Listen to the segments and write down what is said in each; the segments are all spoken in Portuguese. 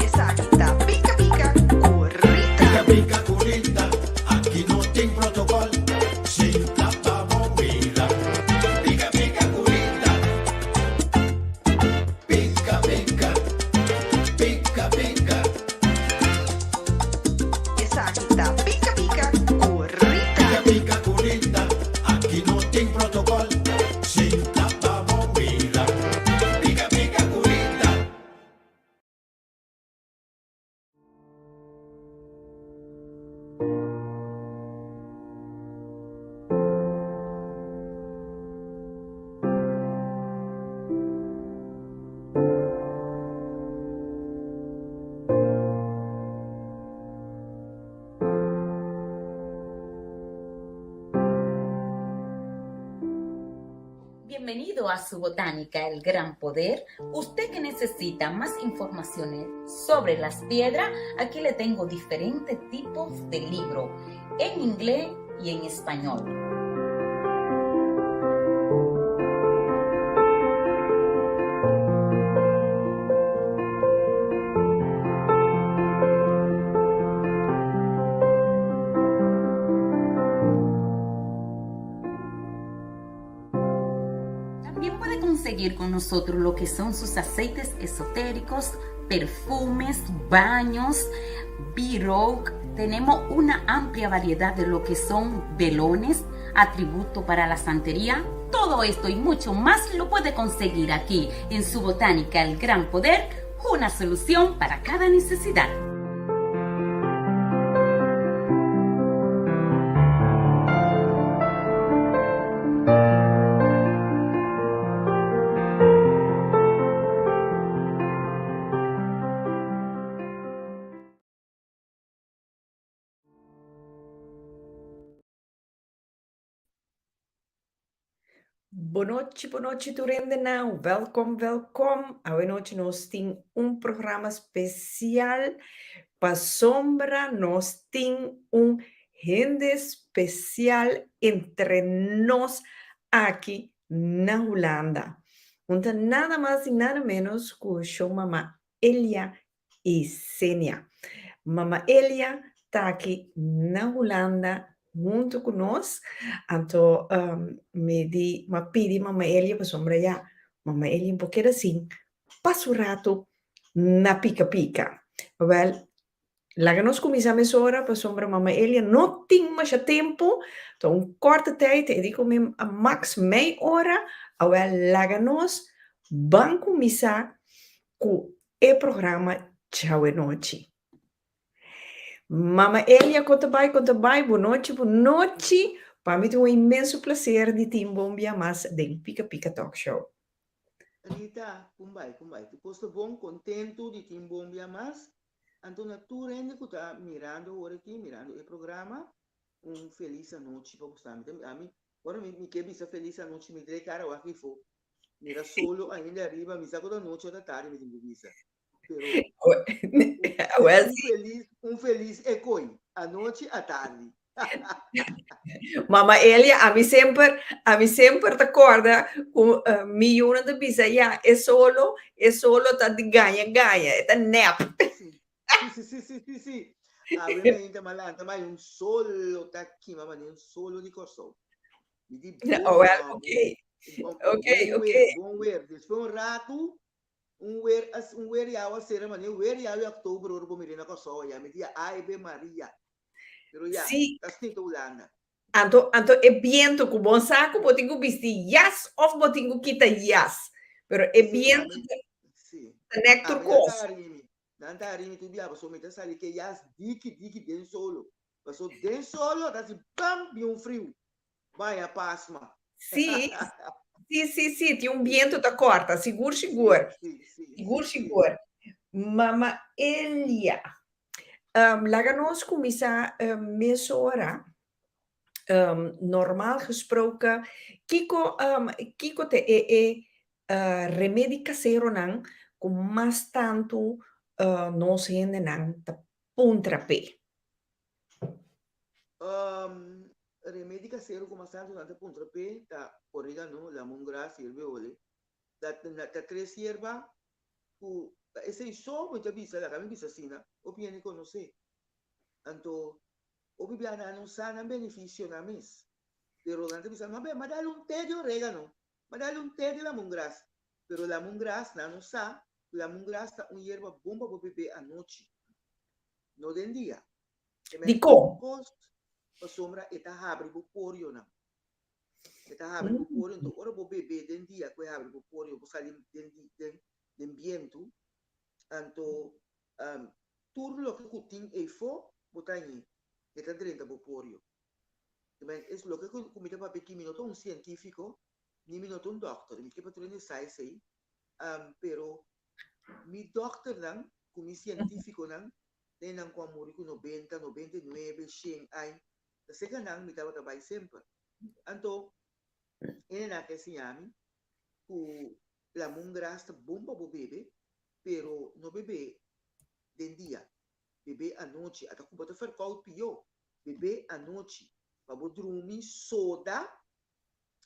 Esa agita, pica, pica, corrita. Pica, pica, curita, aquí no tem protocolo, sem tapa bobeira. Pica, pica, curita, pica, pica, pica, pica. Esa agita, pica, pica, corrita. Pica, pica, curita, aquí no tem protocolo, sem tapa bobeira. Pica, pica, curita. Bienvenido a su botánica, el gran poder. Usted que necesita más informaciones sobre las piedras, aquí le tengo diferentes tipos de libros en inglés y en español. También puede conseguir con nosotros lo que son sus aceites esotéricos, perfumes, baños, B-Rogue. Tenemos una amplia variedad de lo que son velones, atributos para la santería. Todo esto y mucho más lo puede conseguir aquí en su botánica El Gran Poder, una solución para cada necesidad. Boa noite, Turendenau. Welkom, welkom. Hoje nós temos programa especial para Sombra. Nós temos gente especial entre nós aqui na Holanda. Então, nada mais e nada menos que o show Mama Elia e Sênia. Mama Elia está aqui na Holanda junto conosco. Então, me pedi Mama Elia para sombra já. Mama Elia um pouquinho assim, passa o rato na pica-pica. Well, lá que nós começamos a hora para sombra Mama Elia, não tem mais tempo, então corta tijd, eu digo mesmo a max meia hora, well, lá que nós vamos começar com o programa Tchau e Noite. Mama Elia, conta bem, boa noite, boa noite. Para mim é um imenso prazer de te envolver mais dentro Pica Pica Talk Show. Rita, kumbai. Tu posto bom, contento de te envolver mais. Então, tu rende que tá mirando agora aqui, mirando o programa. Feliz noite para você. A mim, agora me quer dizer feliz noite, me dê cara aqui for. Mira solo ainda arriba, me saco da noite ou da tarde, me digo isso. Um feliz é coi, a noite, a tarde. Mama Elia, a mim sempre recorda com milhões de bisa, é solo tá de ganha, é nep. Sim. Obviamente, malanta, mas solo tá aqui, mamãe, solo de corso. Ok. Bom ver, depois rato, ver ya a ser mane ver ya o outubro o mirina ko so ya me dia Ave Maria pero ya Sim. tá escrito Holanda Anto é viento com bom saco, botinho bisti yas of botinho kita yas. Pero é viento tá nectar cos. Dantarimi tu dia so me tá sali que yas diki den solo passo den solo tá se bam bi frio vai a pasma Sim, tem viento da corta, seguro. Mama Elia, lá nós começar meia hora, normal gesproken, Kiko te remédio caseiro não, com mais tanto nós ainda não tá puntrape. remédio caseiro como santo nante puntrape tá orégano lemongrass sirve olhe da tres hierba, ese iso mo bisa la kami bisa sina, opieni conoce. Anto, opi biana non sana beneficio na mes. Pero nanti bisa, ma dale un té de orégano, ma dale un té de lemongrass. Pero lemongrass na non sa, lemongrass ta un hierba bomba po bebé anoche. No den dia. Di com? Cost, pa sombra eta habri po porio na. Eta habri po porio, então ora po bebê den dia, que habri po porio, po salim den viento, anto tur lo que kuting e fo, botanyi, eta 30 po porio. Es lo que comita para pequeño minuto un científico, ni minuto un doctor, mi que patrone sai sei, pero mi doctor nan, mi científico nan, tenan kwa muri ku 90, 99, 100 ay, la seka nan mi tava tabay sempre. Anto, ene na que siami, ku la mungras ta bomba bo bebe, pero no bebe den dia, bebe anoche, ata ku bota fer kau pio, bebe anoche. Vabo drumi soda,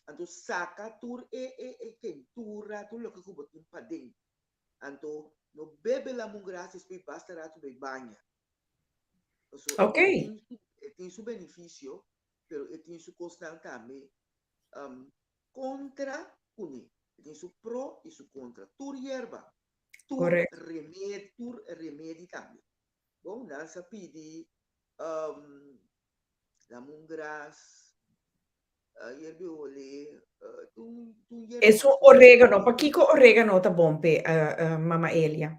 anto saca tur kentura, tur lo que kubo timpa den. Anto no bebe la mungras espe basta rato be banha. So, Ok. Tem su beneficio, pero tem su costan também contra kuni. Tem su pro e su contra. Tur hierba, Correcto. tur remedi também. Bom, nasa pidi lemongrass, hierbi ole, Eso orégano, pa Kiko orégano ta bombe, Mama Elia.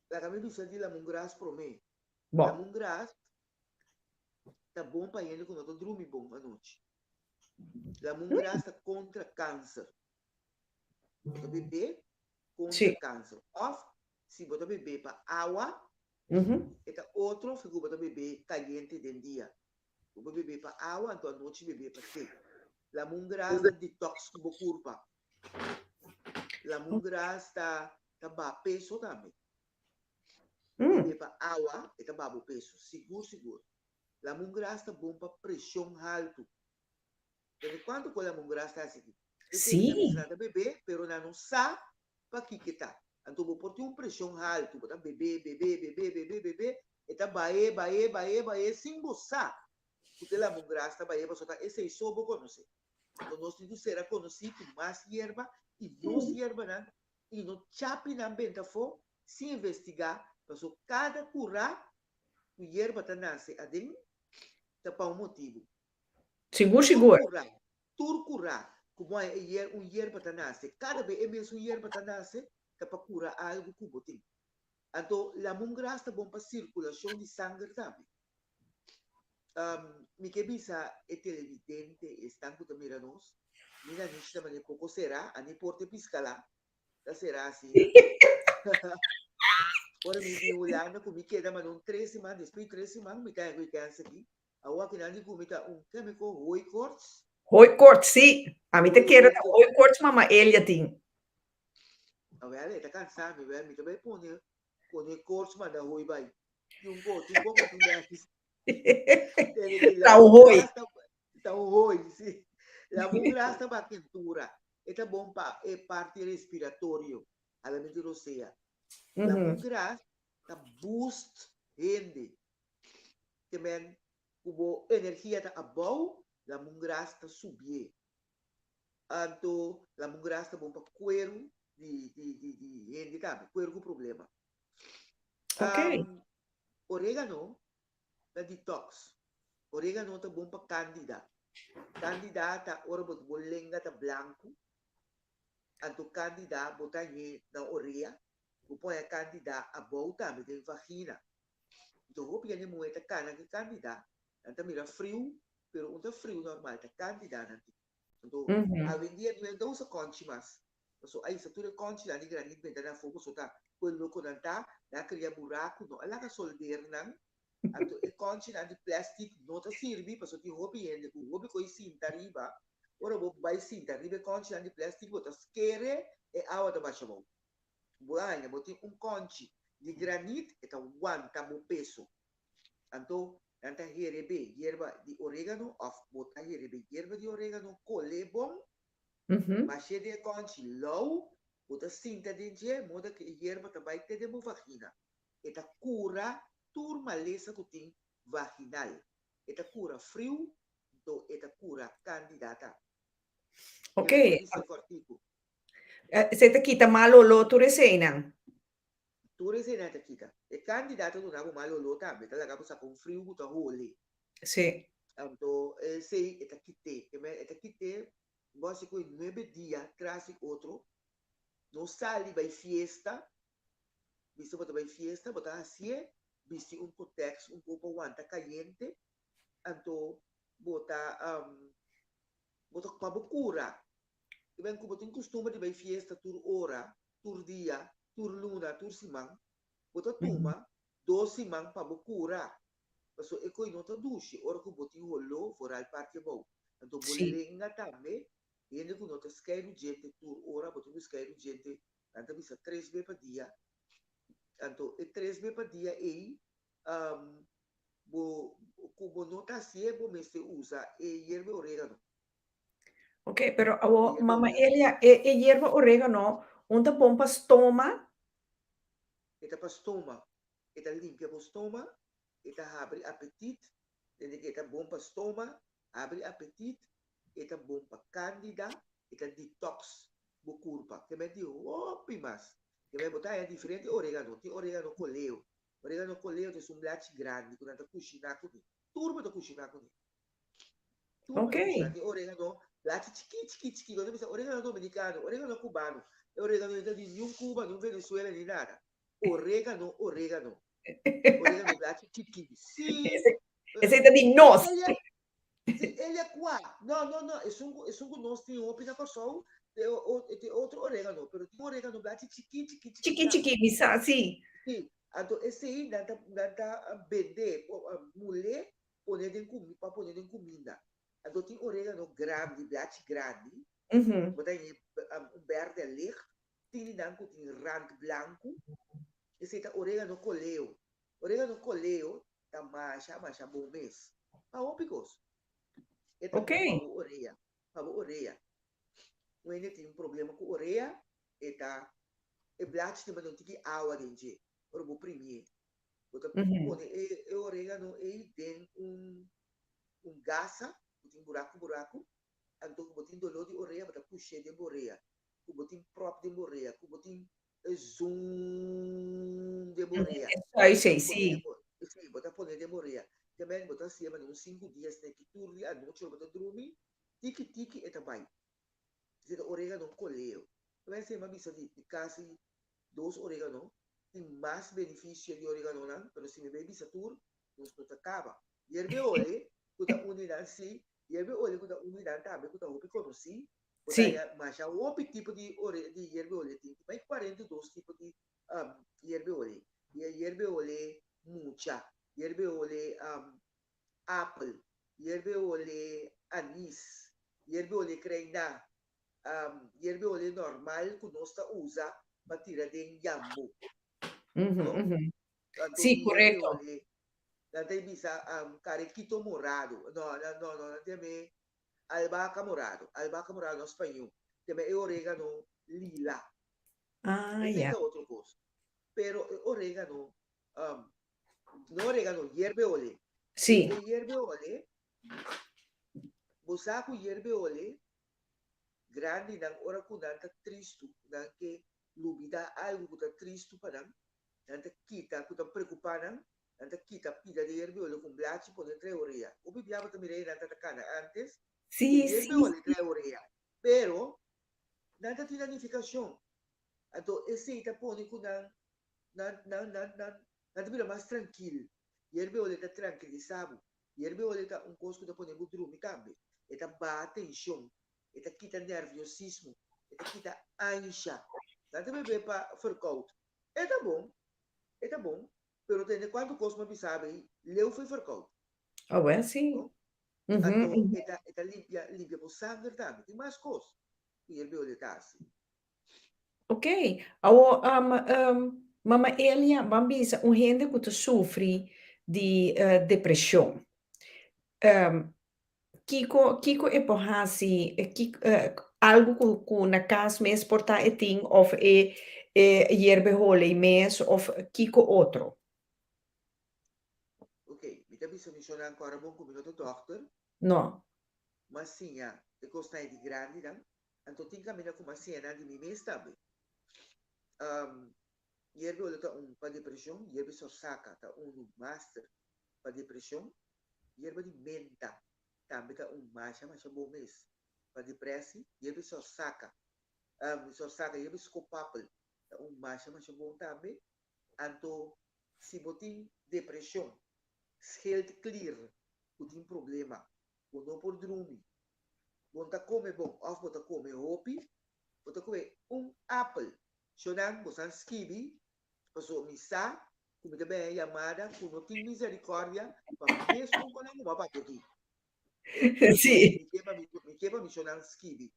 la kami bisa di lemongrass pro me. Bom. Lemongrass tá bom para ele quando eu dormi bom à noite. Lemongrass tá contra câncer. Bota bebê contra Sì. câncer. Of, se bota bebê para água, eta outro fica bota bebê caliente dentro dia. Bota bebê para água, então à noite bebê para quê? Lemongrass tá detox com curva. Lemongrass tá ba peso também. Bebê para água, eta babo peso. Seguro. Lemongrass tá bom para pressão alta. Então, quanto que a lemongrass tá assim? Sì. Nada bebê, pero não sabe para que tá. Então, vou pôr pressão alta, botar bebê, e tá baie, sem gostar. Porque a lemongrass tá baie, só tá esse só vou conhecer. Então, nós temos que ser conhecido mais hierba e não hierba não. E não chape na benta for, se investigar, porque cada cura, o hierba tá nasce adem, tá para motivo. Seguro. Tur cura. Como é hierba tá nasce. Cada vez é mesmo hierba tá nasce, tá para curar algo que botem. Então, lemongrass tá bom para circulação de sangue também. Mi que bisa é televidente, estão com também nós. Mira, a gente também pouco será, a gente porte piscala. Tá será assim. Ora, me vi olhando, como que dá, mas 3 semanas, depois de 3 semanas, me tá com câncer aqui. Agora que não como tá químico, Hoi Quartz. Hoi Quartz, sì. A mim te quero Hoi Quartz, Mama Elia tem. A ver, tá cansado, me também põe Quartz, mas da Hoi vai. Um pouco com tudo. Tá o Hoi. Tá o Hoi, sim. La mungras tá para quentura. É bom para parte respiratória, além de roceia. La mungras tá boost rende. Também, como energia tá above, la mungras tá subir. Então, la mungras tá bom para cuero de rende também, cuero com problema. Ok. Orégano tá detox. Orégano tá bom para candida. Candida tá ora bot bolenga tá branco. Então, candida botanhe na orelha. Põe a candida a volta, me tem vagina. Então, o piano moeda cana que candida, então mira frio, pero um frio normal, tá candida nanti. Então, a vendia não é 12 conchimas. Então, aí se tudo conchi lá de granito, bem na fogo, só tá, quando não tá, dá cria buraco, não, ela que solder não. Então, e conchi lá de plástico, não tá serve, para só que roupa ainda, o roupa coi cinta riba, ora vou vai cinta riba, conchi lá de plástico, botar esquerda e água da baixa mão. Buana, botin conchi de granito e tá aguanta mo peso. Então, nanta hierebe, hierba de orégano, of botar hierebe, hierba de orégano, cole bom, mas de conchi low, Bota cinta dentro, moda que hierba também tem de vagina. Eta cura tur maleza que tem vaginal. Eta cura frio, do eta cura candidata. Ok, Isso é cortico. se te quita malo lo tu resena. Tu resena te kita. E candidata non ha malo lo tambe, te la capo sa con frio buta hole. Sì. Então, sei eta kite, eta kite, você com 9 dias traz outro, não sali vai fiesta, visto bota vai fiesta, bota assim, visto contexto pouco aguanta caliente, então bota bota para cura. E bem como tem costume de vai fiesta tur hora, tur dia, tur luna, tur semana, bota toma 2 semanas para cura. So e coi nota dushi, ora che boti hollo fora il parche bau. Tanto Sì. bollenga tamme, e ne con nota sky gente tu ora boti sky gente, tanto bisa 3 vezes per dia. Tanto e 3 vezes per dia e bo nota si bo me se usa e hierve oregano. Ok, però Hierve mamma oregano. Elia e hierba oregano, un pompa stoma. E ta pa stoma, e ta limpia po stoma, e ta abre appetit, e che ta bom pa stoma, abre appetit, e ta bom pa candida, e ta detox bo curpa. Che me dico, oh, pimas. Che me botai è differente oregano, ti oregano coleo. Oregano coleo ti sono blacci grandi, con ta cucina così. Turbo ta cucina così. Turbo ta cucina, Ok, ti oregano, blacci chiqui, quando mi sa oregano dominicano, oregano cubano, e oregano di non Cuba, non Venezuela, ni nada. Oregano, oregano piace chiqui. Sì, e siete di nostri. ele é qua. Não, é um nós tem opina com só tem outro orégano, pero tem orégano black Chiqui tá. chiqui, mi sa, sì. Sim, então esse aí nada vender, mulher poner em comida, para poner em comida. Então tem orégano grande, black grande, Mhm. botar em verde licht, tem nanco tem rand branco, esse é orégano coleo. Orégano coleo tá marcha bom mês. Ah, ópicos. É tá Ok, bom para a orelha. Não é tem um problema com a orelha, é black de não tem água dentro. Para o primeiro, você Mhm. põe o orégano e tem gasa, tem buraco, então você tem dolor de orelha, você puxa de orelha, você tem próprio de orelha, você tem zoom de orelha. Sì, sì. Sì, bota poner de orelha. Também bota assim, mas uns 5 dias tem que turli a noite, bota dormir, tiki e também. Dizer orégano coleo. Também se uma missa de quase 2 orégano, tem mais benefício de orégano não, mas se me bebe satur, não acaba. E ele olhe, kuda unidade sim, e ele olhe kuda unidade também, kuda hopi conheci, Sì. mas há outro tipo de hierbe olhe, tem mais 42 tipos de hierbe olhe. E a hierbe olhe mucha, hierbe olhe apple, hierbe olhe anis, hierbe olhe creina, hierbe olhe normal que nós usa para tirar de jambu, Mhm, no? mhm. Então, Sì, hierbe corretto. olhe não tem bisa carequito morado. Não tem albahaca morado. Albahaca morado no espanhol. Tem orégano lila. Ah, Esse yeah. é outro coisa. Pero orégano, não orégano, hierbe ole. Sì. E hierbe ole, bosaco hierbe ole, grande nang ora ku nanta tristo, nang que lubida algo que tá tristo para nanta kita, que tá preocupado, nanta kita pida de hierbe ole com blachi por 3 horas. O bibiaba também nanta takana antes, que Sì, hierbe sì, ole 3 horas. Pero nanta tinanificação. Então esse tá pone ku nanta bila mais tranquilo. Hierbe ole tá tranquilizado. Hierbe ole tá coisa que tá pone dormir também. E tá ba tensão. Eta kita nerviosismo, eta kita ansia. Tanto bebê para verkoud. É tá bom. Pero tem quando cosma sabe, leu foi verkoud. Oh, well, sì. No? Mhm, Então, mhm. eta limpia por sangue também. Tem mais coisas. E ele olha tá assim. Ok, mamma Elia, bambisa, un gente che soffri di depressione. Kiko e pohasi, algo com na casa mes portar e ting of hierbe hole mes of kiko outro. Ok, mi da bisogno di ancora buon come il doctor, No. ma sim, e costa di grandi, no? Anto tinka mina kuma siena di mi mesta be. Hierbe hole ta pa depressão, hierbe só saca ta master pa depressão, hierbe di menta, tambe ta masha bom mês. Pa depressi, hierbe só saca. Hierbe scopapel, ta masha bom tambe. Anto si botin depressão, helt clear, botin problema, bono por drumi. Bota come bom, of bota come hopi, bota come apple. Shonan bosan skibi, paso misa, come da bem chamada, com tem misericórdia, para mesmo quando não vai aqui. Sì. Mi chiama mi shonan skibi.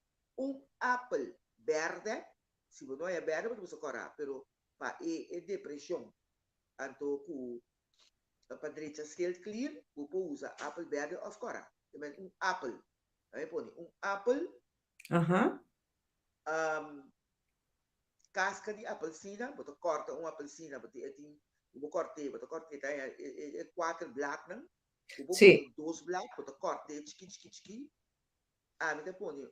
Apple verde, se não é verde, você correr, pero pa depressão, anto ku padreccia scale clear, può usa apple verde of correr. Também apple. Aí põe apple, casca de apelsina, você corta apelsina, você corta é 4 black, não? Sì. 2 black, você corta chiqui. Você põe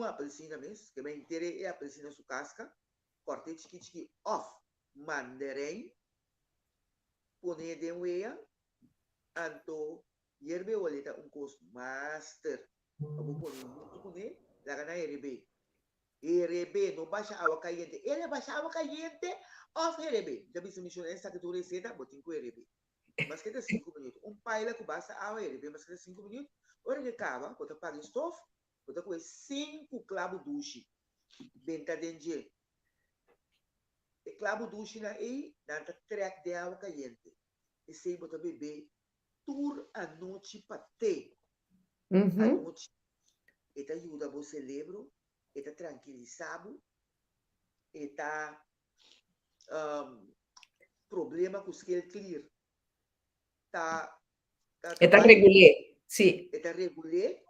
apelsina mesmo, que bem inteira é apelsina su casca, corta chiqui off, mandarim, põe de uia, anto hierbe oleta costo master. Vou põe lá na hierbe. Hierbe não baixa água caliente. Ele baixa água caliente, off hierbe. Já visto missão essa que tu receita, botin com hierbe. Mas que 5 minutos. Paila que basta água hierbe, mas que 5 minutos. Hora que acaba, bota para estofa, bota com 5 clavos duche. Benta dentro. E clavo duche na aí, dá track de água caliente. E sei bota beber tur a noite para ter. A noite. E te ajuda o cérebro, e te tranquilizado, e te problema com o scale clear. E te regolare, sì. E te regolare,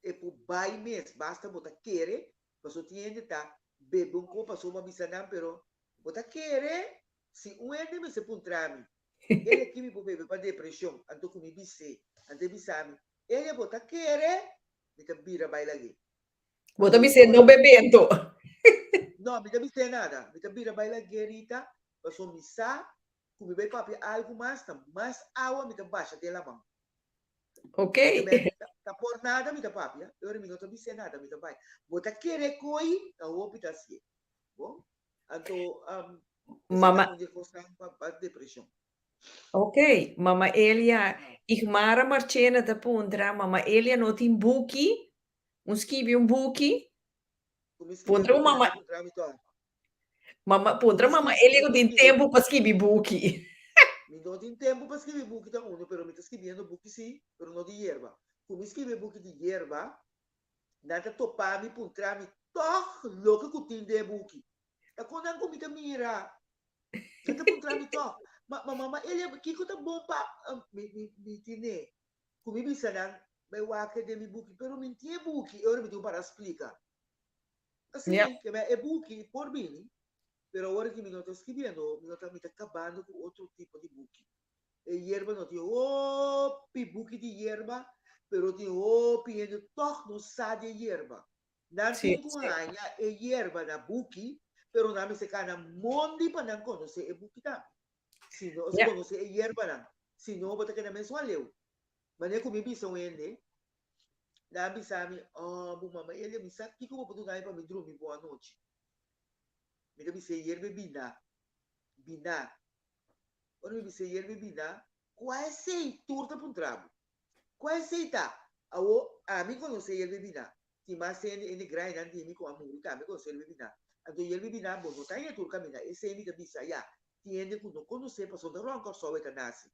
e por bai mês, basta botar querer, mas o tiende tá bebe copo, só uma bisanam, pero botar querer, se ende me se puntrami. Ele aqui me bebe para depressão, anto com me bise, ante bisami. Ele botar querer, me te bira bai lagi. Bota bise non bebendo. No, mi devi dire nada. Mi devi dire baila guerita, paso mi sa, come vai papi algo mais agua mi te baixa de la mão. Ok. Ta por nada mi te papi, ora mi non te bise nada, mi te vai. Bota querer coi, ta opi ta si. Bom? Anto Mama. Pa depressão. Ok, mama Elia, ich mara marcena da puntra, mama Elia not in buki, scrivi un buki. Puntra mama. Mama puntra mama Elia non in tempo per scrivi buki. Mi do in tempo per scrivere buchi da uno, però mi sta scrivendo buchi sì, però non di hierba. Come scrive buchi di hierba, nata topami puntrami, toch, loca cutin de buchi. Da quando anche mi mira, nata puntrami toch. Ma mamma, ele che cosa bom pa mi tine. Come mi sanan, beh wake de mi buchi, però mi tie buchi, e ora mi devo para explica. Assim, que é buchi por bini. Pero ora que me estou escrevendo, me estou acabando com outro tipo de book. E hierba não tem book de hierba, pero tem e toch não sabe hierba. Não tem com a hierba na book, pero não me se cana mondi para não conhecer a book também. Se não se conhecer a hierba não, se não bota que na mesma leu. Mas nem como me são ele, não me sabe, mamãe, ele me sabe que como eu para me dormir boa noite. Mi devi se hierbe bina. Ora mi se hierbe bina, qual sei turta per un trabo? Qual sei ta? Mi conosce hierbe bina. Ti ma se ne grai nan di mi ko amuri ta mi conosce hierbe bina. Ando hierbe bina bo no tai turca mina e se mi da bisa ya. Ti ende ku no conosce pa so da ron cor so eta nasi.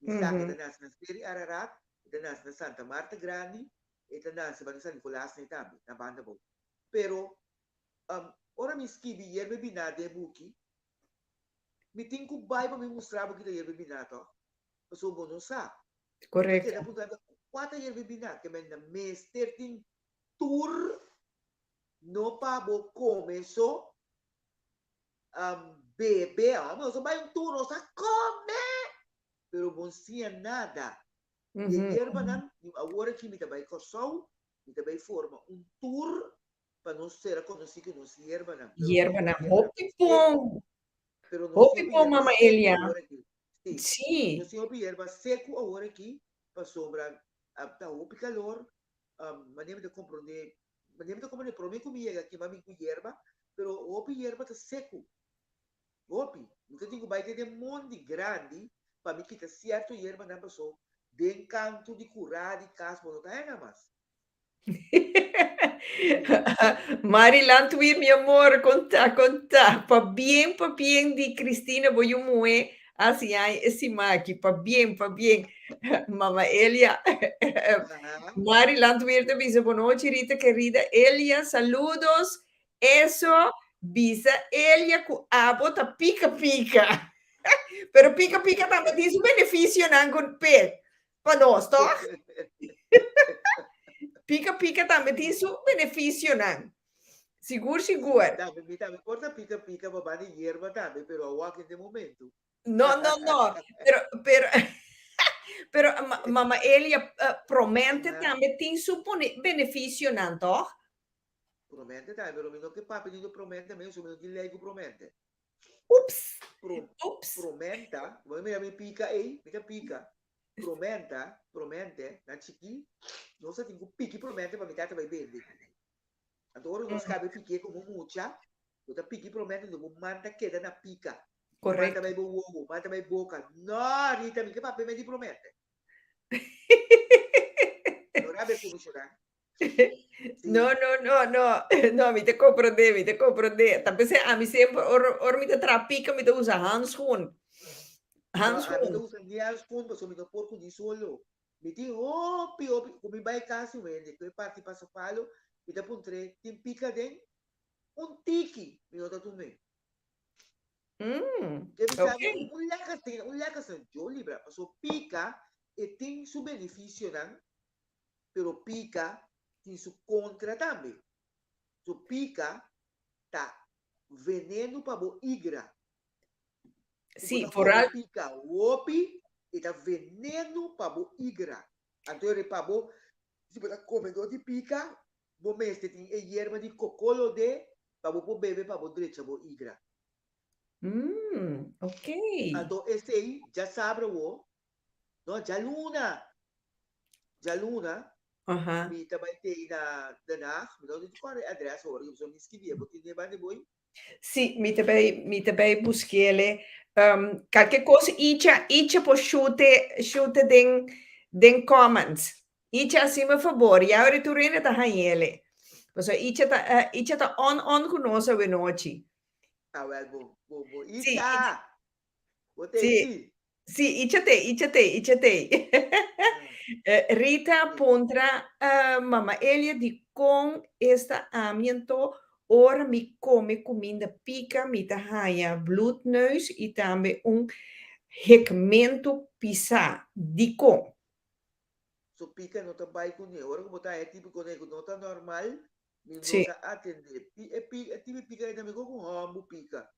Mi sa che da nasi na speri Ararat, da nasi na Santa Marta Grandi e da nasi ba San Nicolas ne tambi, na banda bo. Pero ora mi scrivi hierbe binate buchi, mi tinco bai per mi mostrare che hierbe binato, ma sono non sa. Corretto. Perché appunto 4 hierbe binate che mi da mes 13 tour no pa bo começo bebe, mas vai um tour, não sa come, pero não tinha nada. E Mhm. hierba nan, agora que me também corsou, me também forma um tour para não ser conhecido que não se hierba nan. Pero Hierba na hierba hopi seco, pong. pero não se Hopi ouve pong, hierba Mama seco Elia. agora aqui. Sim, não Sim. se ouve hierba seco agora aqui, para sombra, tá hopi calor, maneira de compreender, para mim comigo aqui, mas com hierba, pero hopi hierba tá seco. Hopi, nunca digo vai ter de monte grande, para mim que tá certo hierba na pessoa, de canto de curar de casmo, não tá ainda mais. Mari Lantuir, mi amor, conta. Pa bien di Cristina Boyumue, así hay, esi maki, pa bien. Mama Elia, Aham. Mari Lantuir te dice, buenas noches, Rita querida. Elia, saludos. Eso, visa Elia, ku abo ta pica. Pero pica también tiene su beneficio, nan con pe. Pa nos, toh? Pica também tem seu benefício, não? Seguro. Sim, também corta pica para de hierba também, pero agora de momento. No. Pero, pero Mama Elia promete Aham. também tem seu benefício, não, toh? Promete também, pero não que papo não promete mesmo, mas que lego promete. Ups. Pro, Ups. promenta, mira me pica pica. Promete, na chiqui, não sei tem que pique promete para me dar vai vender. Agora nós cabe pique como mucha, outra pique promete no manda queda na pica. Manda Correto. vai bobo, manda vai boca. Não, Rita, me que papo me promete. Não sabe como chorar. No, mi te comprende. Tapi saya, mi sempre, or mi te trapica, mi te usa handschoen. Não, a mim Handschoen. não usa nem as fundas, só me dá porco de solo. Me diz, opi, como vai caso, vende, que parte passa falo, me dá puntre, tem pica den, tiki, me nota também. Que me sabe, Ok. un lacas en yo libra, so pica, e tem su benefício, não? Pero pica, tem su contra também. So pica, tá veneno para bo igra. Sì, Tipo, come foral. pica opi, e tá veneno para bo igra. Então, ele para bo, se você come de pica, bo mestre tem hierba de cocolo de, para bo bebe, para bo derecha, bo igra. Ok. Então, esse aí, já sabe, o, não, já luna, Aha. mi também tem na danach, mi não tem qual é a adressa, agora, eu só me escrevi, eu tenho de boi. Sì, mi te bei buschiele. Qualche cosa, icha po shute den comments. Icha assime favore, ja ore tu rene ta hanyele. So icha ta on conosce we noci. Ah, well, bo, Sì, Ita, botei sì, sim. sì, icha te. Rita Sim. Pontra, Mama Elia di con esta amiento. Ora mi come comida pica, mi tahaya bloedneus e também segmento pisa di con. So pica não tá bai com ele, agora como tá é tipo com ele, não tá normal, mi não Sì, tá atender. É tipo pica ainda me com rambo pica.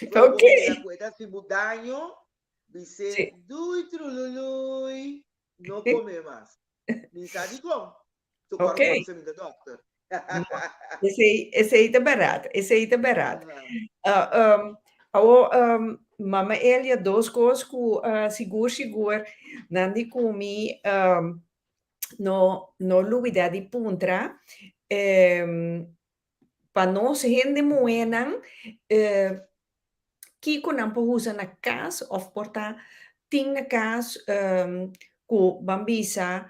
Quando ok. vou comer a coisa, se mudanho, Sì, dice, dui trulului, não come mais. Mi sa di com. So ok. agora como você me dá doctor. No, esse aí tá barato, esse aí tá barato. Aham. Mama Elia, duas coisas que seguro, nandi comi no lugar de puntra, para nós gente moenan, kiko nampo usa na casa, of porta ting na casa, ku bambisa,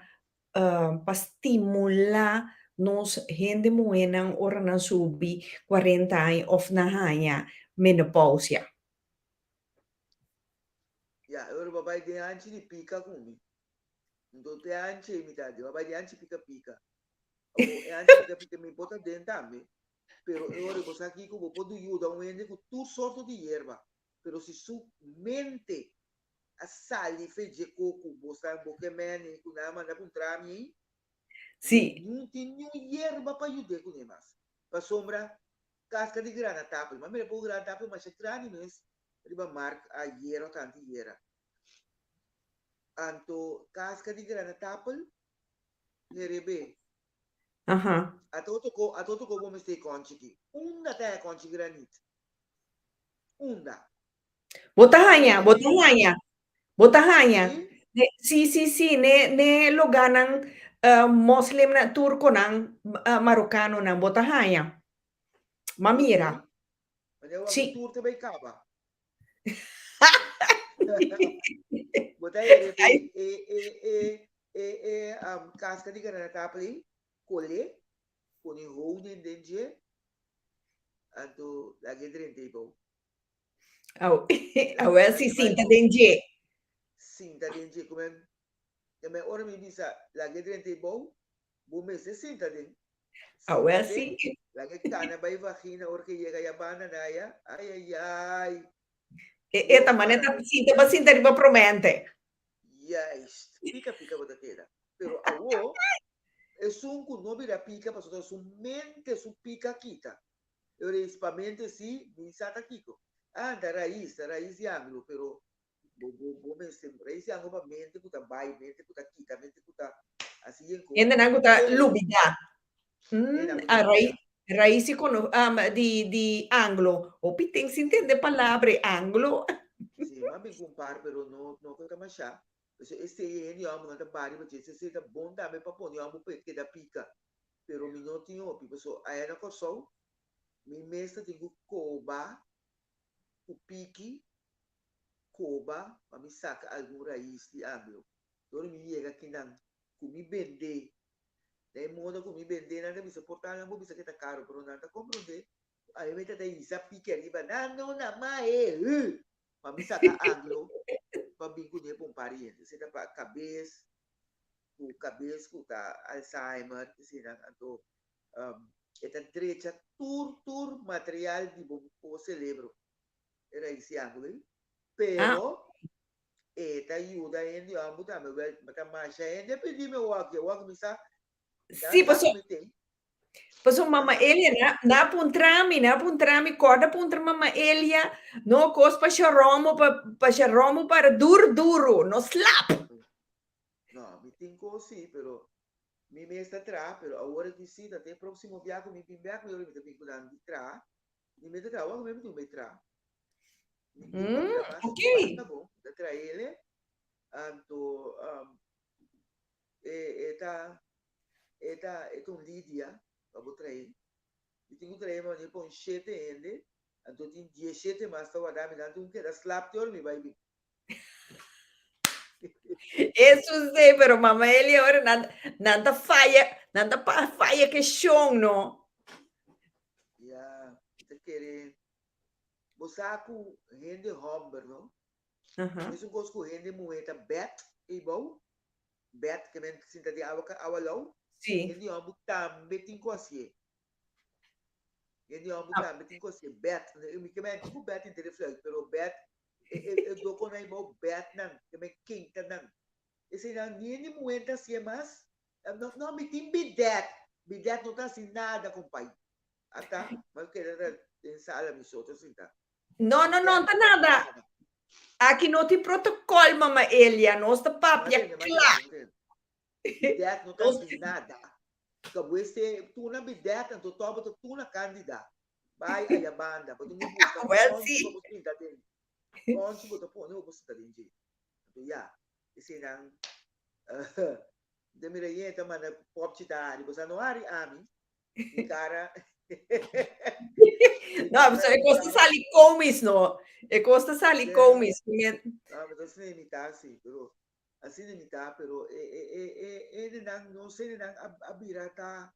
para estimular nos gente moenan ora na subi 40 anos of na hanya menopausia. Ya, agora babai de antes de pica comigo. Então tem antes metade, babai de antes pica. O antes pica me bota dentro também. Pero agora você aqui como pode ajudar um ende com tudo sorte de erva. Pero se su mente a sali fez de coco, você um pouco menos, com nada manda para um trami, Sì. Não tem nenhum hierba para ajudar com mais. Para sombra, casca de grana tapa. Mas me pôr grana tapa, mas é grana mesmo. Riba marca a hierba, tanto hierba. Anto, casca de grana tapa, lerebe. Aham. A todo como me stay conchi aqui. Unda tá conchi granite. Unda. Botahanya, botahanya, botahanya. Sim? Si, ne lugar ng Muslim na Turko ng Marokano ng botahanya. Mamira. Sim. Mas eu Si. tour também acaba. Botar ele casca de grana tapa ali, colher, põe rolo dentro de anto lagi drente bom. Well, si Sinta Denje. Sim, tá dentro de como é. Também ora me disse lagi drente bom, bom mês se sinta dentro. Well, si. Lagi cana vai vagina ora que chega a banda naia. Ai. Eta maneta Sinta ba Sinta riba promente. Yes, pica bota queda. Pero awo es un no mira pica para su mente su pica quita. Eu principalmente si mi sata kiko. Da raiz de anglo, pero bo me sem raiz de anglo mente kuta bai, mente kuta kita, mente kuta assim en Enda na guta lubida. Raiz con di anglo. O piting si intende palavra anglo. Sim, mas me comparo, pero não que mais chá. Esse aí é uma da bari, mas esse é da bom também para pôr, eu que da pica. Pero mi não tinha opi, so aí na coção, mi mestre tem coba, o pique, coba, para me sacar algum raiz de anglo. Então me chega aqui não, comi vender. Daí moda comi vender, nada me suportar, não vou me sacar caro, pero nada compreender. Aí me tá aí, sa pique ali, não na mais, para me sacar anglo. Para vincular com um parente, você dá para cabeça, com Alzheimer, assim, então, esta direita, tur material de o cérebro, era esse ângulo, pero, esta ajuda em ambos também, mas a marcha ainda pedi meu walk, me sa, Sì, posso mamma Elia na puntrami corda puntra mamma Elia no cos pa charomo para duro no slap. No, mi tengo sì, però mi mesta tra, però agora che sì, da te prossimo viaggio mi viaggio io mi tengo di tra, mi mette tra, ora mi metto tra. Ok. Tá bom, da tra ele, anto eta un Lidia, vamos trair. E tenho trair mas ele põe 7 ele, anto tem 17 mas tá guardando, então um que da slap teu me vai. Isso sei, però mamma Elia ora nanta faia che no. Ya, te querer. Bosaku rende homber, não? Mas um gosto rende moeda bet e bom. Bet que men sinta de água low. Sì. Rende homber também tem coisa. Rende homber também tem coisa. Bet, eu me queimei tipo bet em telefone, pero bet eu dou com aí bom bet não, que men quinta não. Esse não nem moeda assim mas não me tem bidet não tá assim nada com pai. Até, mas que era pensar a mim outro assim tá. No, non tá nada. Aqui não tem protocolo, mamma Elia, nossa papia claro. Bidet não tá assim nada. Acabou esse, tu na bidet, tu topa, tu na candidata. Vai aí a banda, mas tu me busca. Well, sim. Onde botou pô, não você tá dentro. Então, já, esse não, demirei então, mano, pop chitari, você não ari ami, e cara. No, è costa sali comis, no? E costa sali comis. No, mas assim imitar, sim, pero assim imitar, pero ele não sei não abirata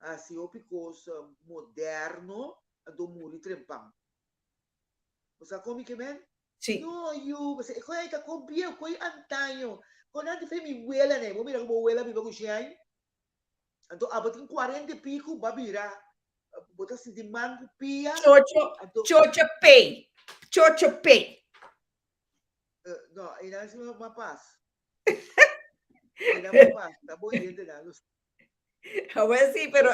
assim o picos moderno do muri trempang. Você come que men? Sì. No, você coi tá compia, coi antaño. Quando a gente fez minha abuela, né? Vou mirar como abuela viva com xai. Então, abating 40 pico, babira. Botar assim de mango pia. Chocho pay. No, e não é uma paz. Era uma pasta, boa gente da luz. Ahora sí, pero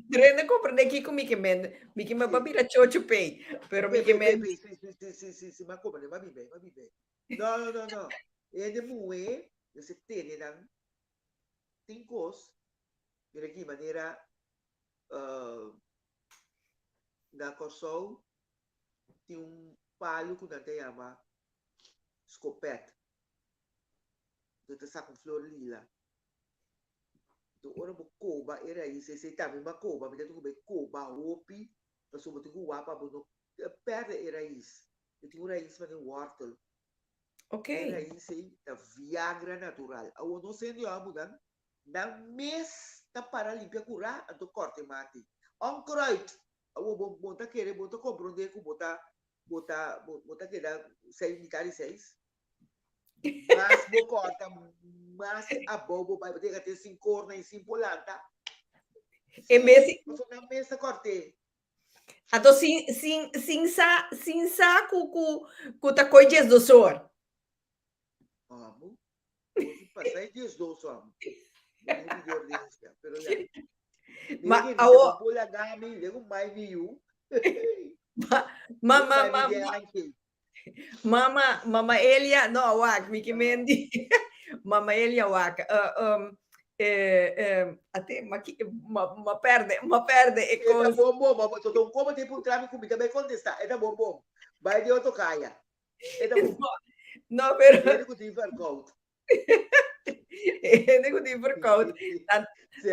rende comprende aqui com Mickey Man. Mickey Man vai virar chocho pay. Pero Mickey Man, Sì, ma come, va bene, va bene. No. E de mue, de se tene dan, tincos, de que maneira, da Corsol, tinha palo que não chama escopeta. Então, tá com flor lila. Então, ora, o coba era isso, se tá uma coba, mas tu come coba, opi, mas sobre tu guapa, bono, perde era isso. Eu tinha raiz para o whortle. ok. Raiz aí, da Viagra natural. A não sendo a mudan, na mês da para limpar curar, a do corte mate. Onkroit, a o bom tá querer, bom tá compreender que botar que dá 6 militares 6. Mas vou corta, mas a bobo vai ter que ter 5 corna e 5 polanta. E messi, Mas na mesa corte. ato sin sa ku ta coides do sor. Amo. Vou passar dias do som. Não de ordência, pero já. Ma Mira que awo, pola gami, lego mais viu. mama Elia, no, wak, Mickey Mandy. Mama Elia wak. Até ma perde e É coisa. bom, mas tu não como tipo um trame comigo, também contestar. É bom. Vai de outro caia. É bom. No, pero Ele que te vergout. nego di verkoud.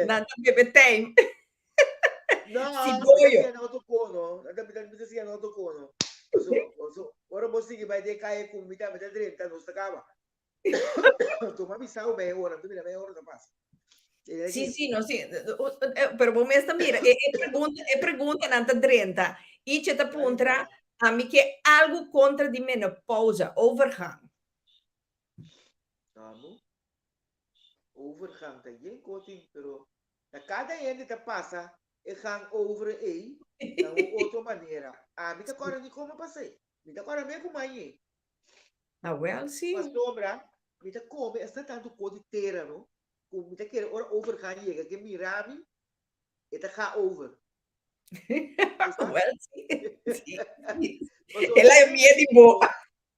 Nanta bebe time. Não, Sigoyo. não é outro cono. Não sei é outro cono. Ora você que vai ter caia com mita, mas 30 não se acaba. Tu me avisou meia hora, tu mira meia hora da passa. Sì, no, sì, però momento mira, e pergunta nanta 30. E c'è da puntra a mi che algo contra di menopausa, overgang. Amo. Overgang, tá geen coating, pero na cada gente te passa, e gaan over de outra maneira. Ah, me tá agora de como passei. Me tá agora mesmo como aí. Ah, well, sì. Mas sobra, me tá come, esta tanto code tera, no? Como me tá querer ora overgang chega, que mirami, e tá ga over. Well, sì. Sì. Mas E lei è mia di boa.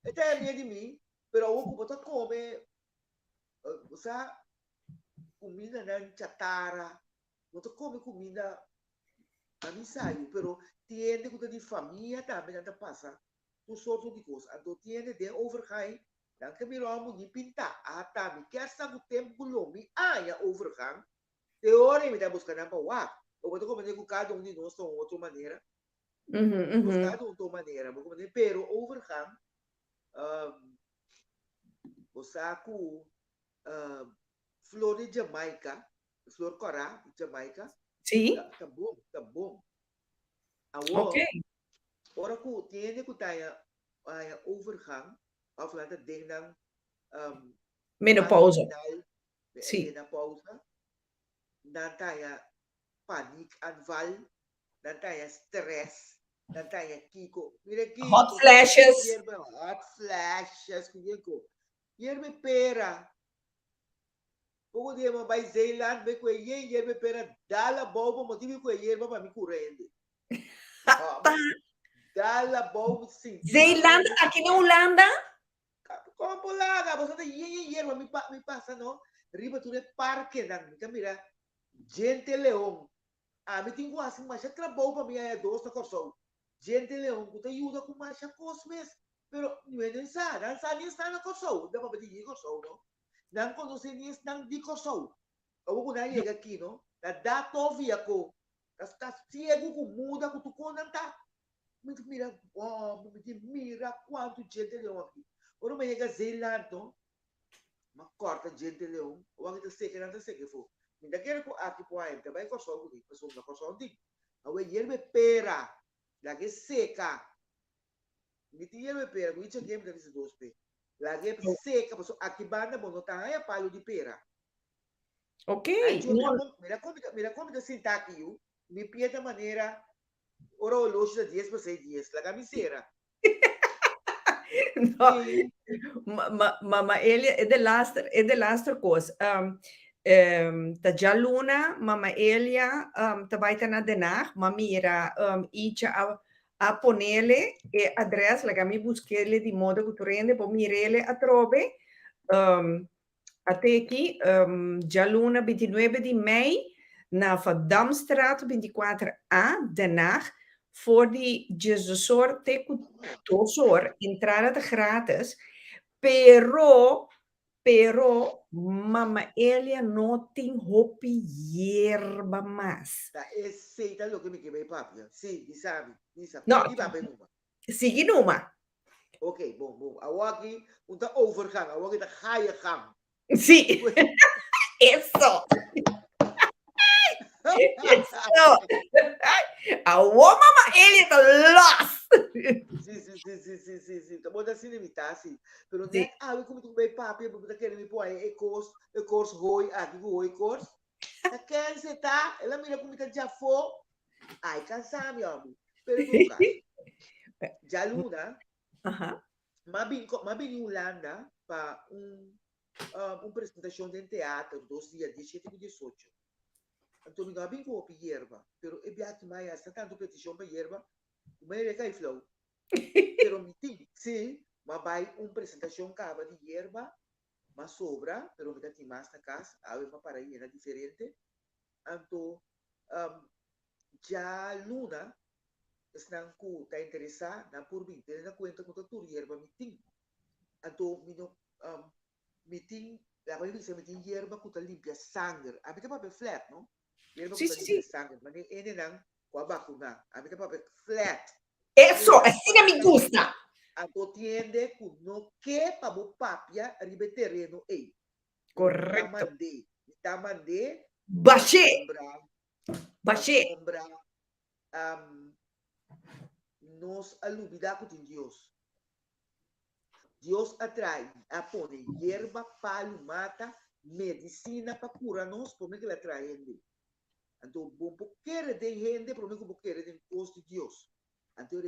Esta é minha de mim, pero o como tá come, sa comida na chatarra, não tá come comida a mim saiu, pero tiene que de família também não passa, tu sorte de coisa, então tiene de overgang, dan que me lomo de pintar, também quer saber o tempo que lomi, ja overgang, teoria me dá buscando para o eu vou comer com cada de nós de outra maneira, buscar de outra maneira, vou comer, pero overgang, o saco flor de Jamaica, flor corá de Jamaica, Sì? tá bom. Ok. Ora que tiene que estar overgang, of laten ding dan Menopausa. Sì. Sì. Menopausa, dan tayo paniekaanval, dan tayo stress, dan tayo kiko. Mira kiko. Hot flashes. Hot flashes, kiko. Hierbe pera. Pouco dia mas vai Zeeland, be ko hierbe pera dala bobo, motivo ko hierba para me correndo. Dala bobo sim. Zeeland, aqui na Holanda? Como polaga, você tá hierba me passa no. Riba tu de parque dan, mira. Gente leão. Me tenho assim, mas já trabalhou para mim é doce na corção. Gente leão, que te ajuda com mais cosmes, pero não é necessário, não sabe estar na corção, dá para pedir corção, não? Não conhece nem não de corção. Eu vou dar chega aqui, não? Da tovia co. Está cego com muda com tu conta. Mira, mira quanto gente leão aqui. Ora me chega Zeeland, não? Uma corta gente leão. O que você quer não sei que for. Minda quero que aqui poai, também corção aqui, pessoal na corção aqui. A hierbe pera, la que seca. Me hierbe pera, que isso game da desse dois pé. La que seca, pessoal aqui banda bom, tá aí palo de pera. Ok. Mira como da sentar aqui, me pia maneira ora o loja de 10 por 6 dias, la camisera. No, Sim. ma ele é de laatste coisa. Tá já luna, mama Elia, tá vai tá na denar, mamira, icha a ponele e adres, la mi busquele di modo que tu rende, po mirele a trove, até aqui, já luna 29 de mei, na Damstraat 24A, Den Haag, voor die Jesus te tosor, entrada de gratis, pero mama Elia não tem hopi hierba mais. Tá, aceita lo que me queimei papia. Sim, di sabe. Não, Di papai numa. sigue numa. Oké, bom. Awaki, unta overgang. Awaki da ga je gang. Sim, isso. Isso. A mama Elia tá lost. Sim. Tá bom assim limitar, sim. Pero Sim. net, eu como tu bem papi, eu tá querendo me pôr e course hoi, aqui hoi course. Tá querendo você tá, ela mira como tá já for. Ai, cansar, meu amor. Pero no caso. Já luna, Aham. mabin em Holanda para uma apresentação de teatro, 2 dias, 17 e 18. Então, não bem com a hierba, pero é bem que mais, está tanto petição para hierba, o meio é cai flow. Pero me tem, sim, mas vai uma apresentação cava de hierba, mas sobra, pero me tem mais na casa, a uma para aí era diferente. Então, já luna, senang ku ta interesa na purbing tele na kwenta ko tur yerba meeting ato mino meeting la pali bisa meeting yerba ku ta limpia sangue abita pa flat no yerba ku Sim, ta sim, limpia sim. sangue mani ene nang kwa bakuna abita pa flat Isso, assim me gusta. ato tiende ku no que pa bo papia ribe terreno e Correcto. tamande Baixê, baixê. sombra nos alubida com Deus. Deus atrai, apone hierba, palho, mata, medicina para curar nós, por que ele atrai gente. Então, bom, porque de gente, por que porque de custo de Deus. Então,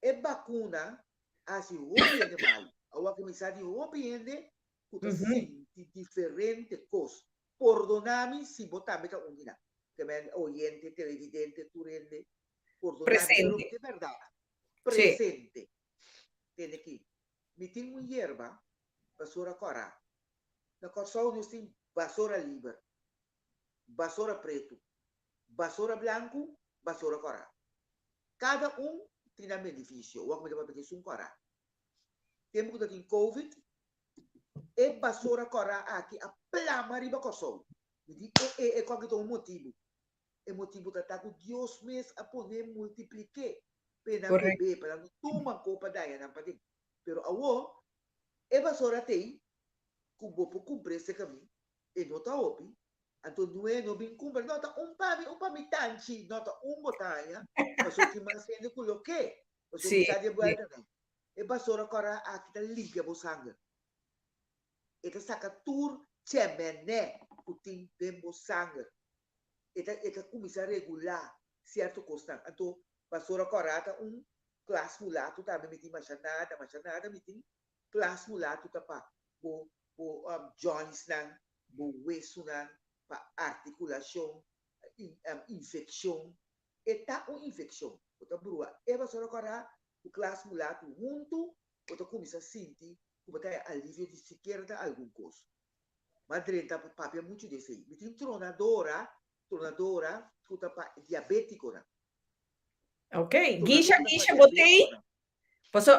é vacuna, assim, o ambiente mal. A que me sabe o ambiente, que sim, diferente coisa. Perdoname se botar meta unina. Que me oyente, televidente, turende, perdoname, pero Presente. é verdade. Sim. Presente. Tem aqui. Me tem uma hierba, vassoura corá. Na corção nós temos vassoura livre, vassoura preto, vassoura branco, vassoura corá. Cada tem um benefício. O que me dá para um corá. Tempo que tem Covid, e vassoura corá aqui, a plama riba corção. É qual que é o motivo? O motivo da tá com Deus mesmo a poder multiplicar. Pena bebê, para não tomar copa daí, não pode. Pero awo, e vassoura tem, kubo po cumpre esse caminho, e não tá opi, então não é no bem cumpre, não tá pami tanchi, não tá botanha, mas o que mais ainda coloquei, mas o que Sim, está de sim. volta não. E vassoura cora aqui tá liga bo sangue. E tá saca tur chemene, putin bembo sangue. E tá começa a regular certo constante. Então, vassoura cora tá classe mulato tá me tem machanada, me tem classe mulato tá pa bo joints nang, bo hueso nang, pa articulação, infecção. E tá uma infecção. Outra brua. E vai só agora o classe mulato junto, outra começa a sentir como tá alívio de sequer de algum coisa. Mas drenta papia muito desse aí. Me tem tronadora, que tá diabético, né? Ok. Tronadora Gisha, pa botei. diabético, né? Posso,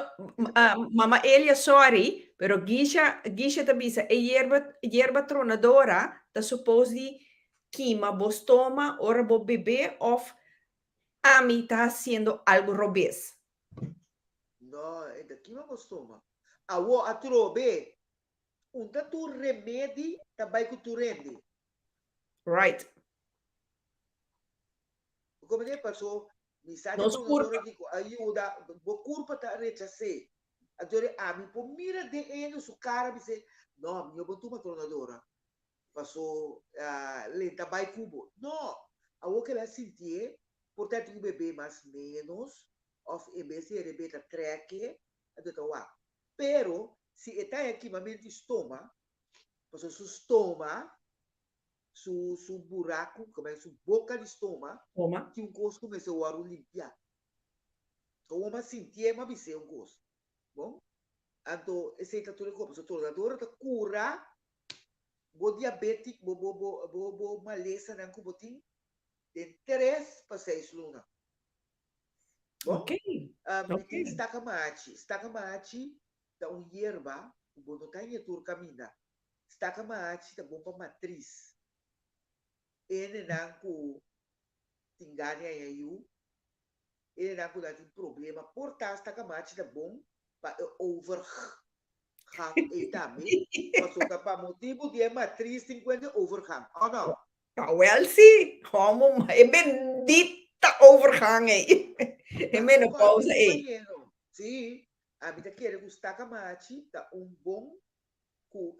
mama Elia, sorry, pero Gisha tabisa, hierba tronadora, tá supposto de quima, bostoma, ora bo bebê, of ami tá haciendo algo robês. No, é daqui não costuma. A o atrobe, tu remédio, também que tu rende. Right. Come ne passò, mi sa che Nos tornatore dico, aiuta, bo curpa ta rechace. Agora, mi può mira de eno su cara, mi se, no, mio bo tu ma tornadora. Passò, lenta, vai cubo. No, a o che la sentie, portati un bebê mais menos, of e bese rebeta treque, a detto, wa. Pero, se está equipamento estômago, porque su estômago, su buraco, como é, su boca de estômago, Toma. que gosto começa a limpar. Então, uma sentir, uma visão gosto. Bom? Então, esse é tudo como se toda dor da cura, bo diabético, bo maleza, não como tem, de 3 para 6 lunas. Bom? Ok. Tem stacamate, da hierba, o bom não tem tur caminha. Stacamate, da bom para matriz. Ele não com tingania aí, ele não com tem problema. Portar stacamate da bom para over e também, passou para motivo de matriz 50 overgang. Oh não. Wel zie, homo, e bendita overgang, e menopausa, Sim, a vida quer gostar camate, tá bom com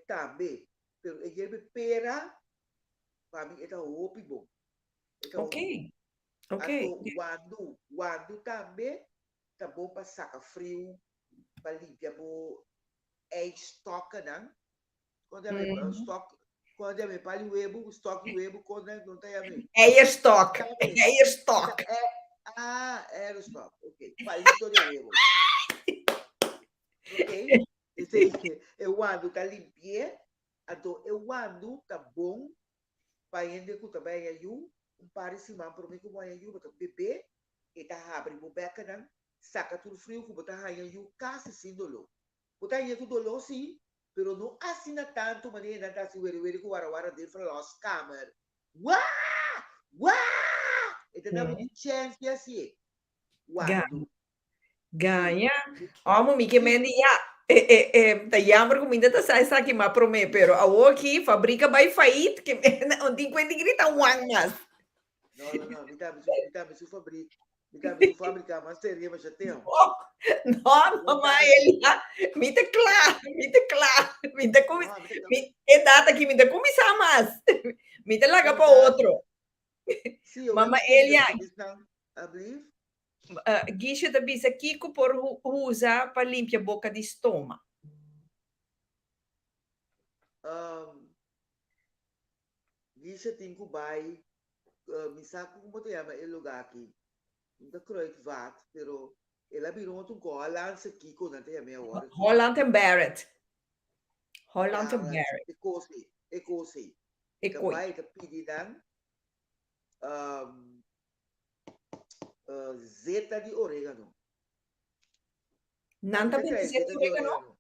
também, pero ele pera, para mim é o bom. Ok. Ok. Quando também, tá bom para sacar frio, para limpar o estoque, não? Quando é estoque, quando é para o web, estoque web, quando não tem a ver. É estoque. É estoque. Era o estoque. Ok. Palito de web. Ok? Eu ando tá limpie, então eu ando tá bom, para ainda que também aí par de semana para mim que vai aí, para bebê, e tá abre o beca não, saca tudo frio, que botar aí quase sem dolor. Botar aí com dolor sim, pero não assina tanto, mas ainda tá se ver que o dele para los câmera. Uá! Então dá muito chance assim. Ganha. Amo mi che mendi da jammer cominda da sai sa che ma pro me pero a aqui fabrica by fight che non ti quindi grita one mas. No, mi dá su fábrica, mas seria mas já tem. No, mamma Elia, mi te clar, mi te come è data che mi te come sa mas. Mi te laga pa outro. Mamma Elia, Gisha da bisa Kiko por usa para limpia boca di stoma. Gisha tem que vai, me sabe como te chama el lugar aqui. Não creio que vá, pero ela virou outro Holland Kiko não tem a minha hora. Holland and Barrett. Holland and Barrett. E così. E coi. Vai que pedir dan zeta di orégano. Nanta bene zeta di orégano.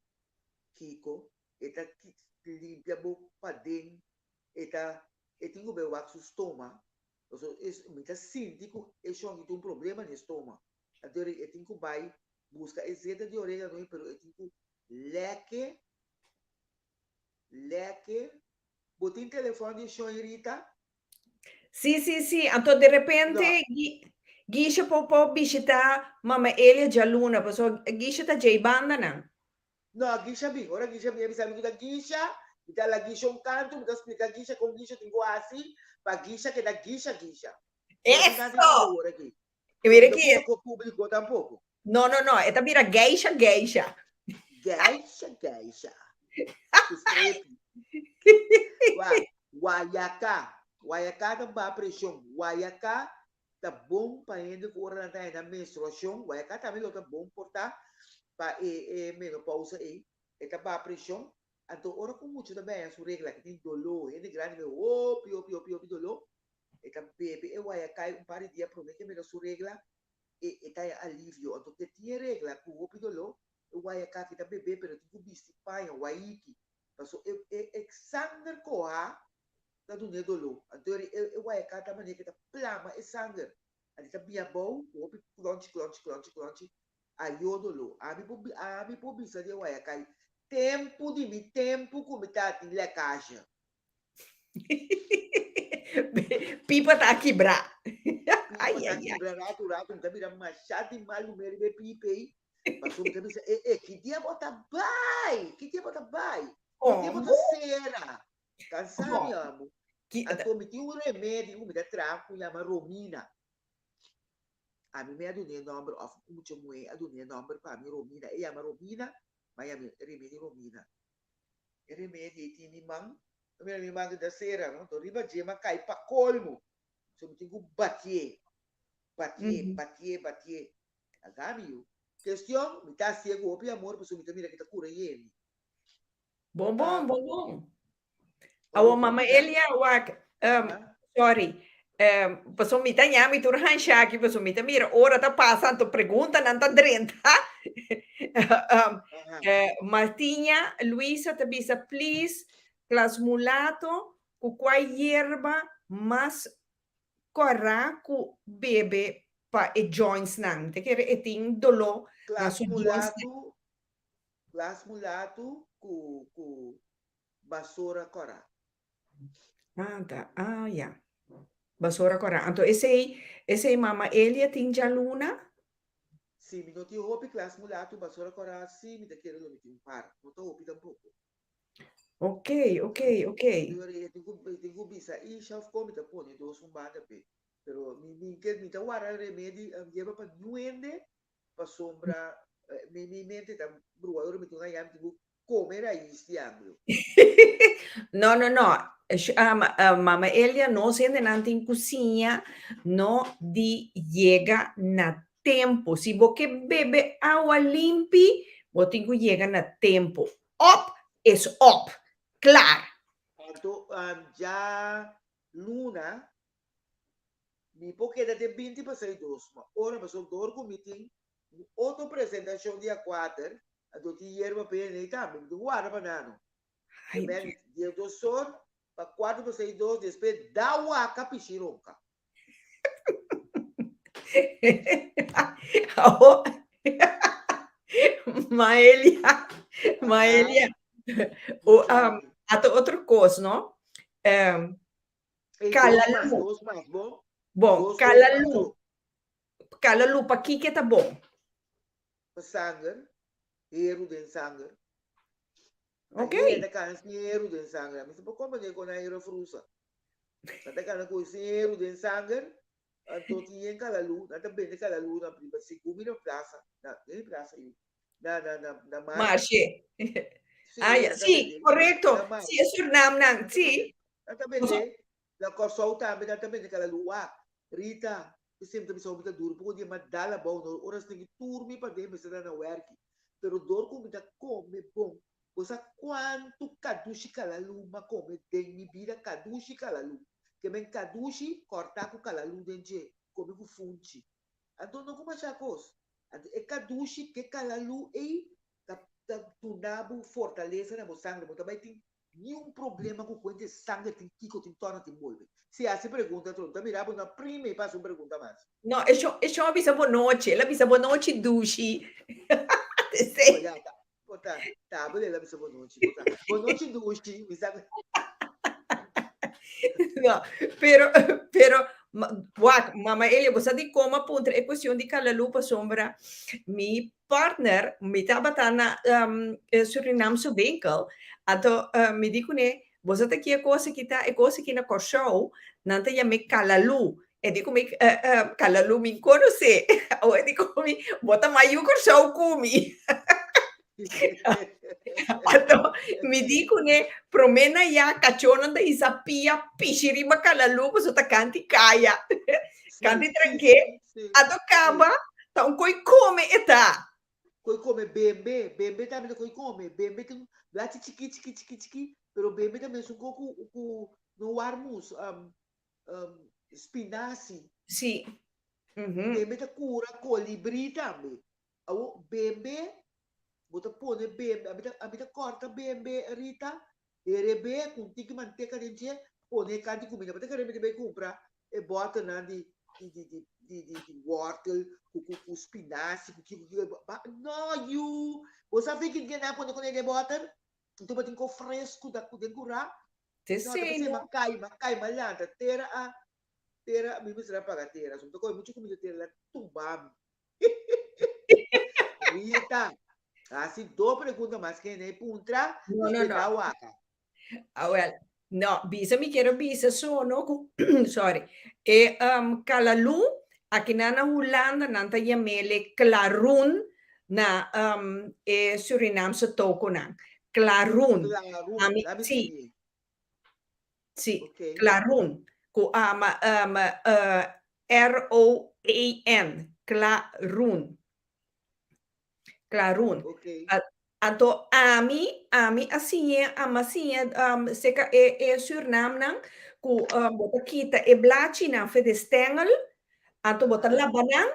Kiko, eta limpia bo padem, eta tenho bem o axo estômago. Então, muita síndico, é só que tem problema no estômago. Então, eu tenho que vai buscar zeta de orégano, pero eu tenho que leque, botar telefone de chão irita. Sì. Então, de repente, Gisha può visitare mamma Elia già luna, perché Gisha sta già in banda, no? No, Gisha bem. Ora Gisha bem, mi sa da Gisha, mi dà la Gisha un canto, mi dà spiega Gisha con Gisha tengo assim, pa Gisha che da Gisha. Eso! E mira che con pubblico tampoco. No, è da mira geisha. Geisha. Guayacá não vai pressão. Guayacá tá bom para ainda que ora na menstruação. Guayacá também tá bom portar para menopausa aí. Tá para pressão. Então, ora com muito também a sua regra que tem dolor, é de grande meu, pior dolor. Tá bebe, guayacá par de dias promete que melhor sua regra e tá alívio. Então, que tinha regra com o dolor, o guayacá que tá bebê, pero tem que vestir pai, o guaiki. Então, Alexander Coa da do dolor. Então, o guayacá tá maneira que tá plama e sangue. Ali tá bem bom, o clonche, aí o dolor. A mi pobisa de guayacá. Tempo como tá em lecagem. Pipa tá a quebrar. Ai. Rato, tá virando machado e mal no meio de pipa aí. Passou muita vez, que dia bota vai? Que dia bota cera? Cansado, meu amor. Então, me tinha um remédio, me dá trapo, chama Romina. A mim me adunei nome, muito muito, adunei nome para mim, Romina. E chama Romina, Miami, remédio romina. Remédio tem mimang, mimang da cera, não? Então, riba gema cai para colmo. So, me tenho bater. Agami, questão, me tá cego, opi amor, para me mira que tá cura ele. Bom. Oh, Awa mama Elia wak sorry. Paso mita nyami turhan shaki paso mita mira ora ta pasan to pregunta nanta drenta. Martinha Luisa te bisa please plasmulato ku kwai hierba mas corra ku bebe pa e joints nang te kere eting dolo na su joints Class mulato ku basura cora. Yeah. Basura corra. Anto esse mama Elia tinja luna? Sì, mi noti hopi class mulato basura cora sì, mi te quiero lo meti un par. Non to hopi tampoco. Ok. Io tengo bisa e chef come te pone dos un banda pe. Pero mi te guarda remedi lleva pa nuende pa sombra mi mente ta brua ora mi tu ngayam tu come isti anglo. No. Mamma Elia no siente nante in cozinha, no di llega na tempo. Si vos que bebe agua limpi, vos tengo llega na tempo. Up is up. Clar. Então, já luna, mi porque da tem 20 para 2, mas ora mas eu dor com meeting, outra apresentação dia 4, a do dia para pena também, do guarda banano. Ai, Bem, dia do sol, para 4 para 2, depois dá o aca pichironca. Maelia. Outra coisa, não? Calalu. Dos mais, bom? Bom, calalu, para que tá bom? Para sangue, hero de sangue. Ok. Da cara, hero de sangue. Mas por como é que na hero frusa? Da cara com hero de sangue, então tinha calalu, na também de calalu na primeira segunda na praça, na praça aí. Na Marche. Sì, corretto. Sì, è Suriname, sì. Também la corso também também de calalu. Rita, sempre bisa obita duro, porque dia madala bom, ora tem turmi para dem bisa na work. Pero dor com vida come bom. Você quanto kadushi calalu ma come tem mi vida kadushi calalu. Que men kadushi corta com calalu dentro, come com funci. Então não como achar coisa. É kadushi que calalu e da tunabu fortaleza na sangue, mas também tem nenhum problema com quanto sangue tem que torna te envolve. Se assim pergunta, tu mirava na prima e passa uma pergunta mais. No, e avvisa buonoci, l'avvisa buonoci duci. Olha, tá, beleza, avvisa buonoci. Buonoci duci, mi sa. No, però mamma Elia, você di come appunto è questione di calalupa sombra mi partner mi tabatana Suriname su winkel ato mi dicono você tá aqui cosa que tá é cosa que na show nanta ya me calalu e dico mi calalu mi conosce o dico mi bota mai con show kumi. Ato, mi dicono promena ya cacciona da isapia pisciriba calalupa sotto canti caia canti tranche ato caba ta un coi come età coi come bembe também coi come bembe tem lati chiqui pero bembe também su cu no armus spinaci sì bembe ta cura colibri também au bembe bota pone bembe abita corta bembe Rita e rebe com tique manteca dentro pone canti comida bota che rebe compra e bota na di wortel com spinaci no you você sabe que ninguém não pode quando ele bota então batin com fresco da cura te sei macai malhada terra mi bisera paga terra sono coi muito comida terra tumbam Rita assim do pergunta mais que nem puntra no well no bisa sono sorry e calalu a che nana Holanda nanta yamele clarun na Surinaamse toko nang. Clarun. Clarun, let me Sì, see. sì, Okay, Clarun. R-O-A-N. Clarun. Clarun. okay. Anto ami amasinha seka Suriname nang bota kita blachi nang fede stengel, anto bota Uh-huh. labanang,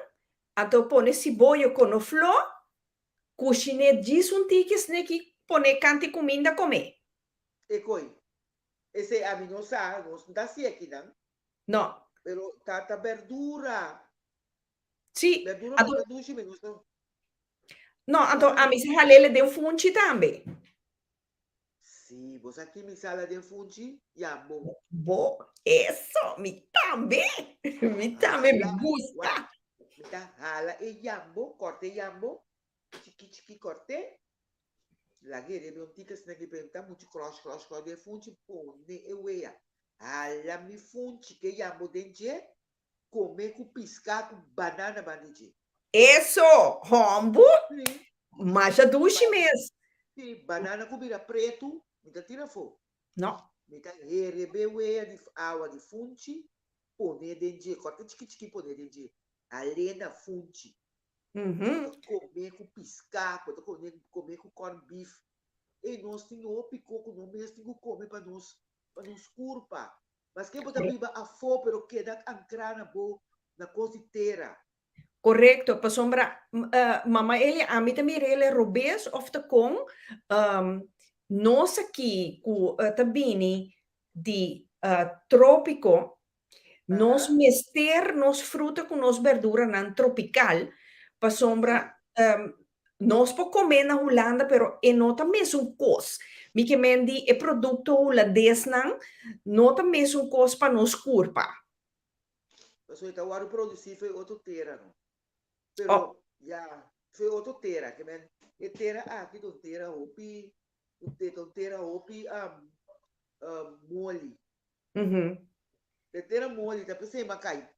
anto pone siboio con flo, cucine gisuntikis neki pone canti comida come. Ekoi, ese a mí no sa, no da si aqui não, No, pero tata verdura, sì, verdura anto, bota dushi me gusta. no, anto Sorry, ami no. se halele de un funci tambe. Sì, vos aqui mi sala de fungi, yambo. Bo, eso, mi tambe, mi tambe Hala, me what? gusta. Mita hala e yambo, corte yambo, chiqui corte. La guerra me ontica se nagi pergunta muito cross de fungi, pone e wea. Hala mi fungi que yambo dentje, come com piscar com banana bandije. Eso, rombo, Sim, maja duche ba mesmo. sim, banana com vira preto, me tá tira fo. No. Me tá rebe wea de água de fungi, pone dentje, corta chiqui pone dentje. Alena fungi. Uhum. Pode comer com piscar, pode comer com corn beef. E nós temos o picoco, nós mesmo temos que comer para nos curpa. Mas quem pode biba a fome, pero que dá ancrar na boa, na costeira. Correcto, pa sombra, mama ele, a mim também ele robês of te com, nós aqui, com tabini de trópico, nós Aham, mester nos fruta com nos verdura nan tropical, pa sombra, sim. nós po comer na Holanda, pero e nota mesmo cos. Mi que mendi e produto holandês nan, nota mesmo cos pa nos curpa. Mas então, o produzir foi outro teira, não? Oh, Pero, já, foi outro teira, que men, e teira, aqui do teira, opi, mole. uhum. De teira mole, tá pensando, macai.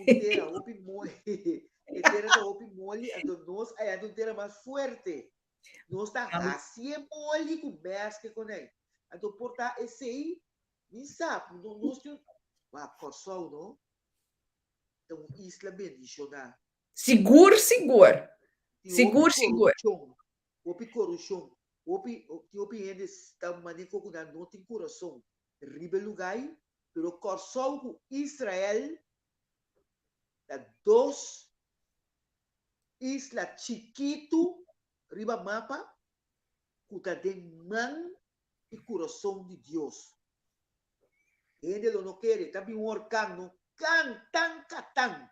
Teira, opi mole. E teira da opi mole, então nós, aí, a teira mais forte. Nós está assim mole com mestre com ele. Então, portar esse aí, nem sabe, nós temos, Corsol, não? Então, isla bendicionar. Seguro, seguro. Ti opi Seguro, seguro. corrupção, opi corrupção, opi eles estão manifestando que não tem coração. Ribe lugar, pero Corsol com Israel, da dois isla chiquito, riba mapa, que tá de mão e coração de Deus. Ele não quer, está bem orcando, tan, catang.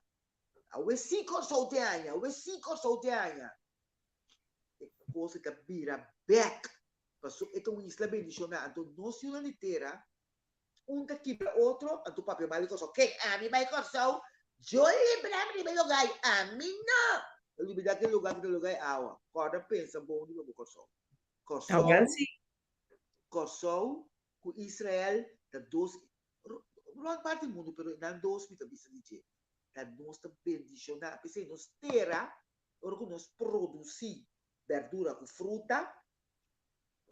Awe cinco solteanha, awe cinco solteanha. Coisa que vira back. Passou, é um isla bendicionado. Então, nós uma inteira, um daqui para outro, a tu papel mágico só, que a mim vai cortar, eu librar me lugar, a mim não. Eu liberar aquele lugar é água. Corda pensa, bom, não vou cortar. Agora Cortar, sim. cortar, com Israel, da dois, grande parte do mundo, pero não dois, me também se diz. Da nossa bendicionar, pensei, nós terra, ora que nós produzir verdura com fruta,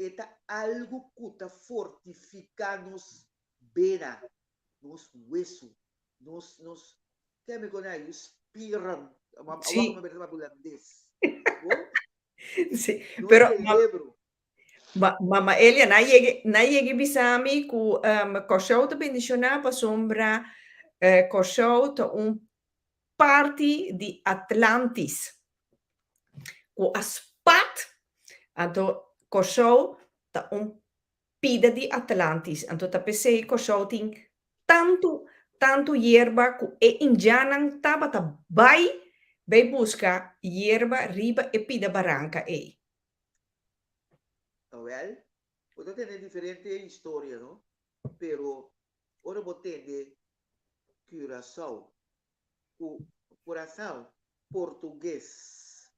é algo que está fortificar-nos bem, nos huesos, nos, que me conhece, espirram, Sim, uma verdade holandês, sim. no Pero, cerebro, mama Elia, na yegi bisami ku koshou te bendiciona pa sombra koshou te un parti di Atlantis. Ku aspat, anto koshou te un pida di Atlantis. Anto ta pesei koshou ting tanto hierba ku e injanan tabata vai busca hierba riba e pida barranca e. well, pode ter diferente história, não? Pero, ora vou ter Curaçao, o Curaçao, português,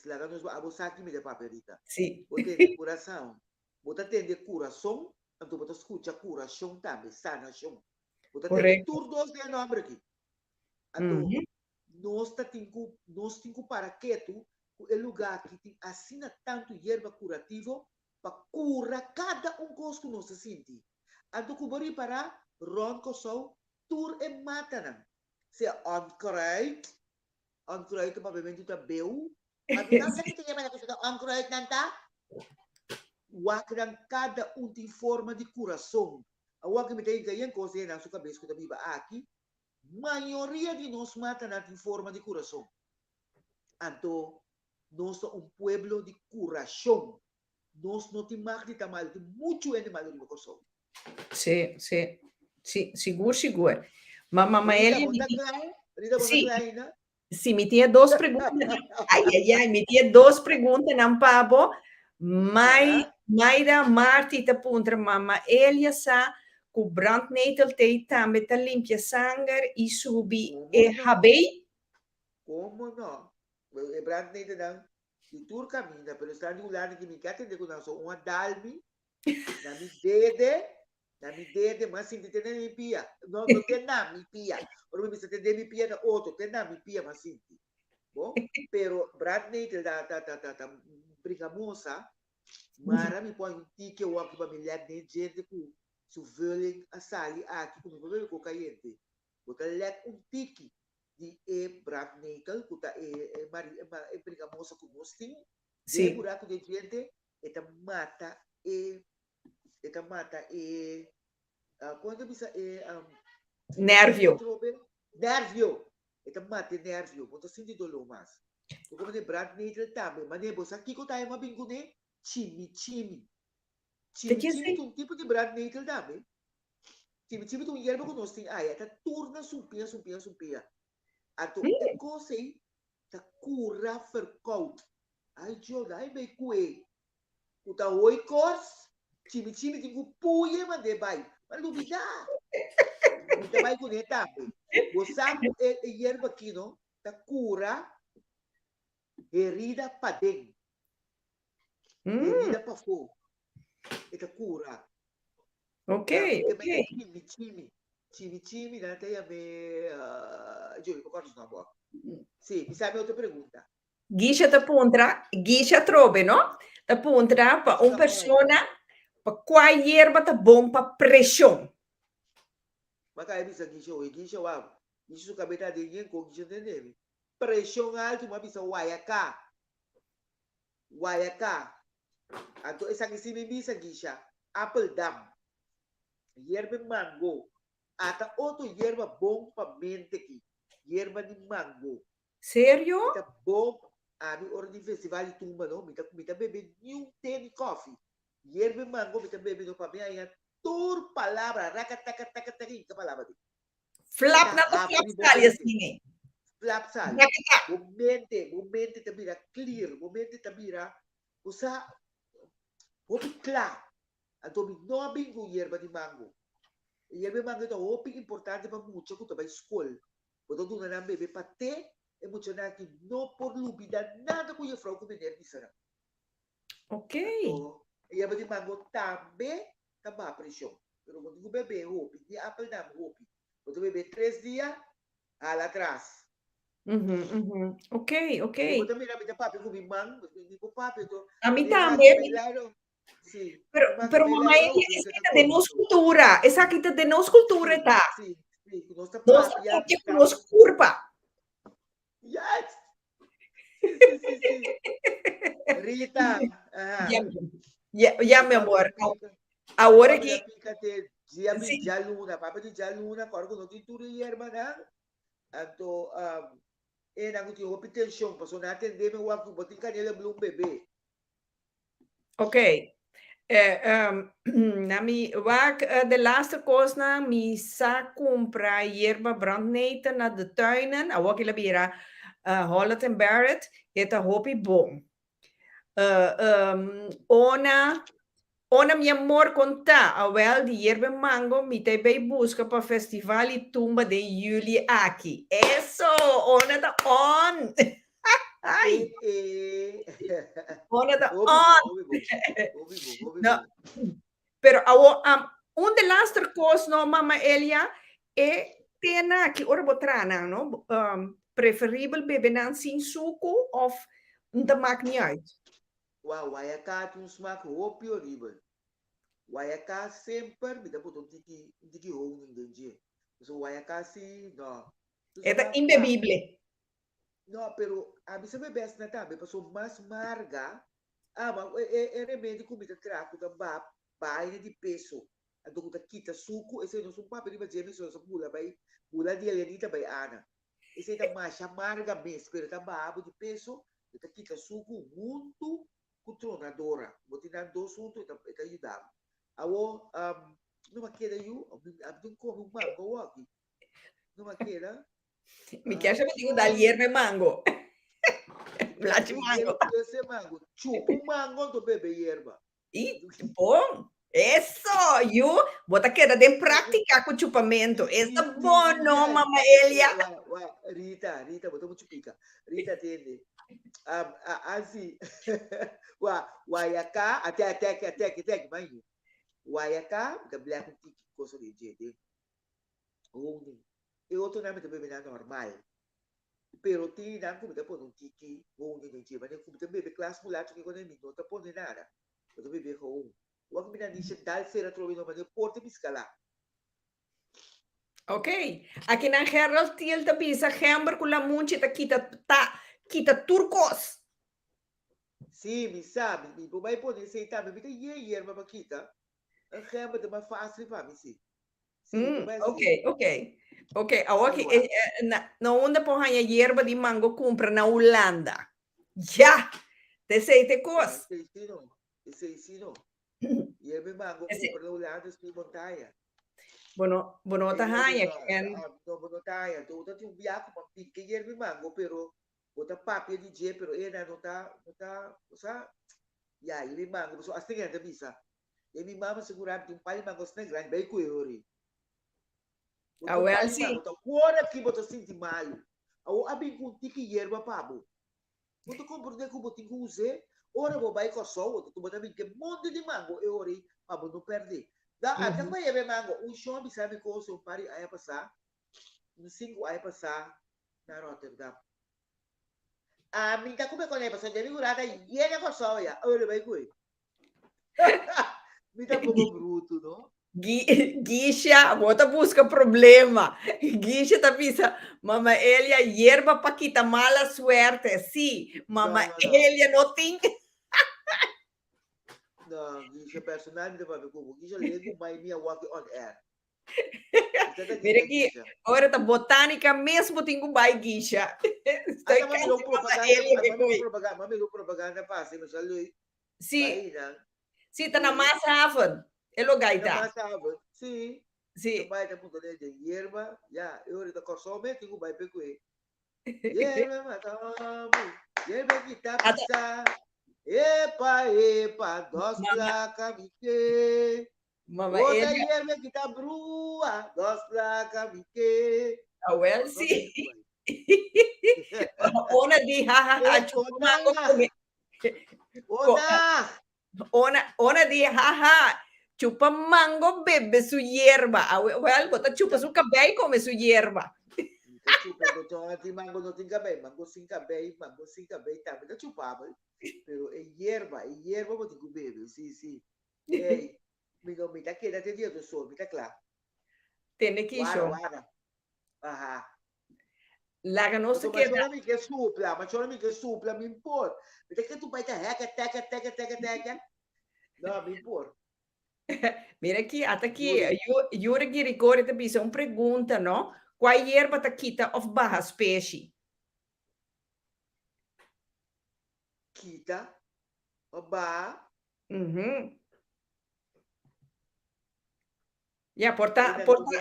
lá nos vamos aqui me de papelita. Sì. Você de coração, você tem de coração, então você escuta coração também, sanação. Você tem de Corretto. tudo de nome aqui. Então, Mh-mh. nós temos para quieto o lugar que tem assina tanto erva curativo para curar cada coisa que nós sente. Então, como para ronco só, tur e mata não. Se ankruid tu para beber tu beu, mas não sabe que tem mais coisa ankruid nanta. Wakran cada tem forma de coração. A wak me tem ganhar coisa na sua cabeça que tá viva aqui. Maioria de nós mata na forma de coração. Então, nós somos pueblo de coração. Nós não temos mais de tamanho, tem muito animal no coração. Sim, seguro. Mamãe Elia, sim, me tinha duas perguntas. Me tinha duas perguntas, não pabo. Mayra Marti te puntra mamma Elia sa ku brandnetel te também te limpia sangue e subi e habei. Como não? O brandnetel não. De tur caminha, pero está de lado que me cate de quando sou uma dalmi, na mi dede, mas sim de ter nem pia. Não tem na mi pia. Ora me precisa ter mi pia na outro, tem na mi pia mas sim. Bom, pero brandnetel da briga moça. Mara me põe tique o aqui para milhar de gente com suveling a sali aqui com o cocaína. Porque let tique de brandnetel, que tá briga moça com nós tem. De buraco de gente, eta mata quando bisa nervio. Eta mata nervio, quando senti dolor mais. Como de brandnetel também, mas nem você aqui que tá uma bingune chimi um tipo de brandnetel também. Chimi tu erva que nós tem, tá turna sumpia. Ato é coisa aí, tá cura verkoud. Ai Joda, ai bem cuê. O tá oi cors, chimi tem que puie mas de bai. Mas duvidar. Não vai com neta. Você é erva aqui não, tá cura herida para dentro. Herida para fora. Eta cura. Ok. Chimi, não tem a ver. Júlio, por causa boa. Sim, me sabe outra pergunta. Gisha trobe, no? Te puntra para uma persona, para qual erva tá bom para pressão. Mas aí bisa Gisha, sua cabeça de ninguém com Gisha tem pressão alta, mas bisa Wayaka. Então, essa que se me bisa Gisha, apple dam, yerba mango, até outro yerba bom para mente aqui, yerba de mango. Sério? Tá bom, a hora de festival de tumba não, me tá bebendo nenhum té de coffee, yerba mango me tá bebendo para mim aí tur palavra, racataca, que palavra de. Flap na flap sali assim. Flap sali. Momente tá vira clear, momente tá vira usa hopi claro. Então não abrir com yerba de mango. Yerba de mango é hopi importante para muito que tu vai escola. Quando tu não bebe para ter é muito nada que não por lubida nada com yerba com menor bisara. Ok. Então yerba de mango também tá baixa pressão. Pero quando tu bebe hopi, de apple dam hopi. Quando tu bebe 3 dias, lá atrás. Ok. Eu também me papi com mi mango, mi papi to. A mim também. Sim. Pero mamãe, essa de nossa cultura. Essa aqui de nossa cultura, tá? Sim. Nossa papi é nossa curva. Yes. Sim. Rita. Ya, meu amor. Agora que... Papa de Jaluna, corgo no título e hermana. Então, não tinha obtenção, passou na atender meu avô, botin canela blue bebê. Ok. Na mi wak de laatste koos na mi sa compra yerba brandneten na de tuinen. A wak ila bira Holland and Barrett. Eta hopi bom. Ona mi amor conta, awel di yerba mango mi te bei busca para festival e tumba de juli aqui. Eso, ona da on. Ai. Ona da on. No. Pero de laatste koos no mama Elia e tena ki ora botrana, no? preferível beber não sem suco ou não maakt niet uit? Wow, Wayaka tem um smaak hoop horrível. Wayaka sempre me dá botar tiki ou ninguém dia. So Wayaka sim, não. É imbebível. Não, pero a mim sabe bem na também, passou mais marga. Mas é remédio comida traco da baile de peso. A do kita suco, esse não são papel de gêmeos, só bula de alianita by ana. Esse é mais amarga mesmo, pero tá babo de peso, tá kita suco muito controladora. Botina dois juntos, tá ajudando. Awo, não queda eu, abdum come mango aqui. Não queda. Mi piace che dico dal hierba e mango. Piace mango. Esse mango, chupa mango do bebê hierba. E bom. Isso, you bota queda de prática com chupamento. Isso é bom, não, mama Elia. Rita, botou muito pica. Rita atende. Assim, Wayaka, até, mãe. Wayaka, da black tiki, coisa de jeito. E outro nome também é normal. Pero tem nome como tá pondo tiki, ou nem jeito, mas como também bebe classe mulato que quando é não tá pondo nada. Eu também bebe com Wag mina nisha dal sera trovi no mane porte biskala. Ok. Aqui na Herald Tiel da bisa Hamburg com la munchi ta kita turcos. Sim, me sabe, me vai poder aceitar, me bita hierba para kita. A Hamburg é mais fácil para mim, sim. Ok. Aqui na onda por hanya hierba de mango compra na Holanda. Já. Te sei te cos. Esse não. E ele mango compra na Holanda sem montanha. Bueno, tá hanya no montanha, tu tá um biaco para pique e ele mango, pero bota papel de dia, pero ele não tá, sabe? E aí ele mango, so assim ainda bisa. E minha mama segurar que um pai mango sem grande, bem coiori. Sim. Agora que botou sentir mal. Ao abrir com tique hierba pabo. Muito compreender como botin com usar. Ora vou vai com sol, tu botar bem que monte de mango e ori pabo não perder. Da até vai haver mango. Show sabe com o seu pari aí passar. No 5 aí passar na Rotterdam. Minta como é que é passar de figurada e ele com sol já. Ora vai com ele. Minta como bruto, não? Guisha, bota busca problema. Guisha tá pensando, mama Elia, hierba para quitar mala suerte. Sim, mama Elia não tem. Não, Guisha personalmente para ver como Guisha lego mais minha walk on air. Mira aqui, agora tá botânica mesmo tem que vai Guisha. Estou propaganda passa, mas ali. Sim. Sim, tá na massa Haven. É lugar tá. Sim. Sim. Vai ter ponto de hierba, já, eu ainda consome, tenho vai pegar. Hierba matamos, hierba que tá pisa. Epa, dos placas mique. Mama outra hierba que tá brua, dos placas mique. Well, sim. Ona di haha, Ona di haha. Chupa mango, bebe su hierba. Well, bota chupa su cabello, come su hierba. Chupa, botão de mango não tem cabello, mango sem cabello, também tá chupava. Pero é hierba, vou ter que beber, sim. Ei, me tá aqui, até dia do sol, me tá claro. Tem que ir. Aham. Laga não se queda. Mas não me que supla, me importa. Me tem que tu vai teca. Não, me importa. Mira aqui, até aqui, eu aqui recordo também, uma pergunta, não? Qual hierba tá quita of barra espécie? Quita, barra. Ja, porta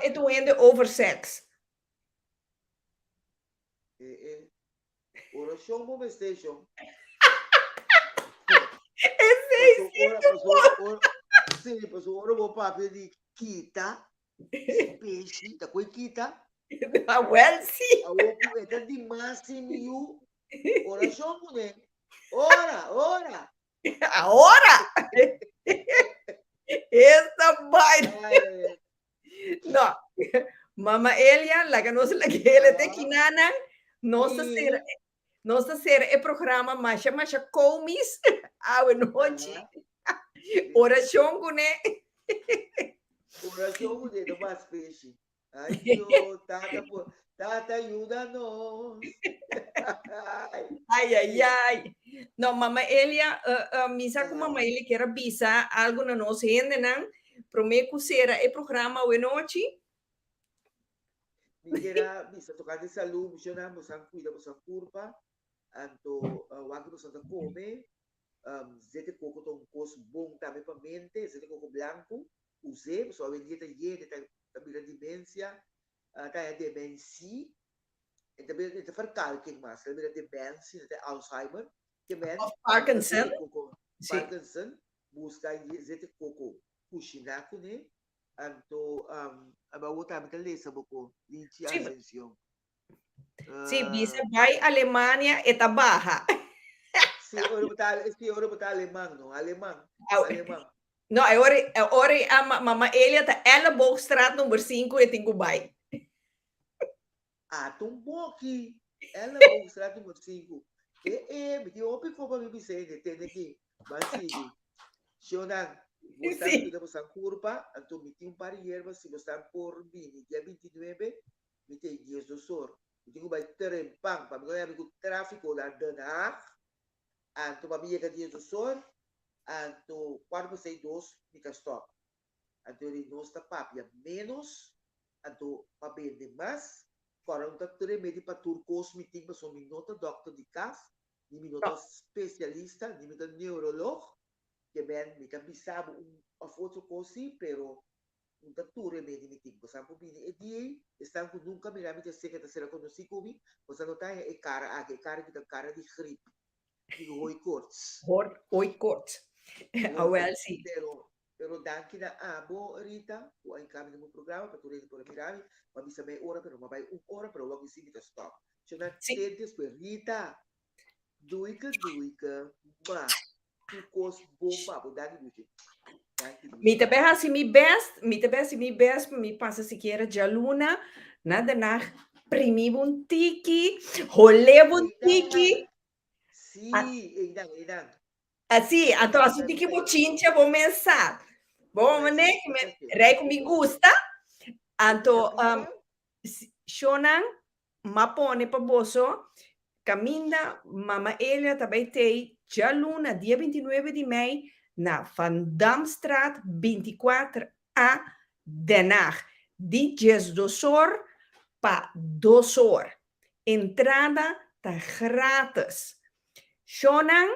é doende over sex. Ora show mo station. Sim, pois ora vou papel de quita, peixe, tá com quita. Well, sim. A opo é de máximo. Ora show mo né? Ora. Agora? Esta vai. Não. Mama Elia, laga nos lagi ele te kinana. Nossa ser, E, nossa ser é programa mais comis à noite. Oração, né? oração de no mais peixe. Ai, Deus, tata ajuda-nos. Ai, Ai, ai, sim. ai. Não, mama Elia, misa com Ah, mama Elia quer bisa algo na nossa renda, não? Prometo ser é programa à noite. me queira, bisa tocar de saúde, funciona, você cuida, você curva, anto, wag você tá come, zete coco tom cos bom também para mente, zete coco branco, use, você vai dieta yede, tá bila demência, tá a demência, e também tá farcal que mais, tá bila demência, tá Alzheimer, que men, Of busca Parkinson. zete coco Sim. Parkinson, busca zete coco puxinaco, né? Anto, abawo também tá lesa boko, Linchi Sim, Ascension. sim, bisa Ah, vai Alemanha e barra. se ora botar alemão, não, alemão, Au. alemão. Não, ora a mama Elia tá ela Bolstraat número 5 e tenho vai. Ah, tão bom aqui. Ela vou mostrar número 5. Me deu open for para me dizer, tem aqui, mas sigue. Shonan, você Sim. cuida você curva, então me tem um par de ervas, se você por mim, dia 29, me tem dias do sol. Eu tenho vai ter pang, para mim, amigo, tráfico da Haag, então para mim, dia do sol, então, 462, fica stop. Então, ele não está papia menos, então, para vender mais, para um doctor remédio para turcos, me tem para minota doctor de casa, ni minota especialista, ni minota neurolog, que bem, me can bisabo a foto cosi, pero un doctor remédio me tem, você não pode e dia, estão com nunca me lembro de ser que está sendo conhecido comigo, você não está é cara que tá cara de gripe, digo, hoi koorts. Oi, corte. Ah, well, sim. Pero danke na abo, Rita, o ay kami ng programa, patuloy po na mirami, mabisa may ora, pero mabay ora, pero wag isi kita stop. So na Sim. tentes po, Rita, duwi ka, ma, tukos bomba, po dani mo siya. Mi também assim mi best, mi passa sequer de aluna, nada na primi um tiki, rolê um tiki, Si, inang. assim, Inang, então assim inang tiki tayo. bochincha vou mensar. Bom, né? Si, Rei que me gusta, então Kapila? Shonan, mapone pa boso, caminda, mama Elia também tem de aluna, dia 29 de maio, na Van Damstraat 24A, Den Haag. Die 10 para 2 horas. Entrada tá grátis. Shonan,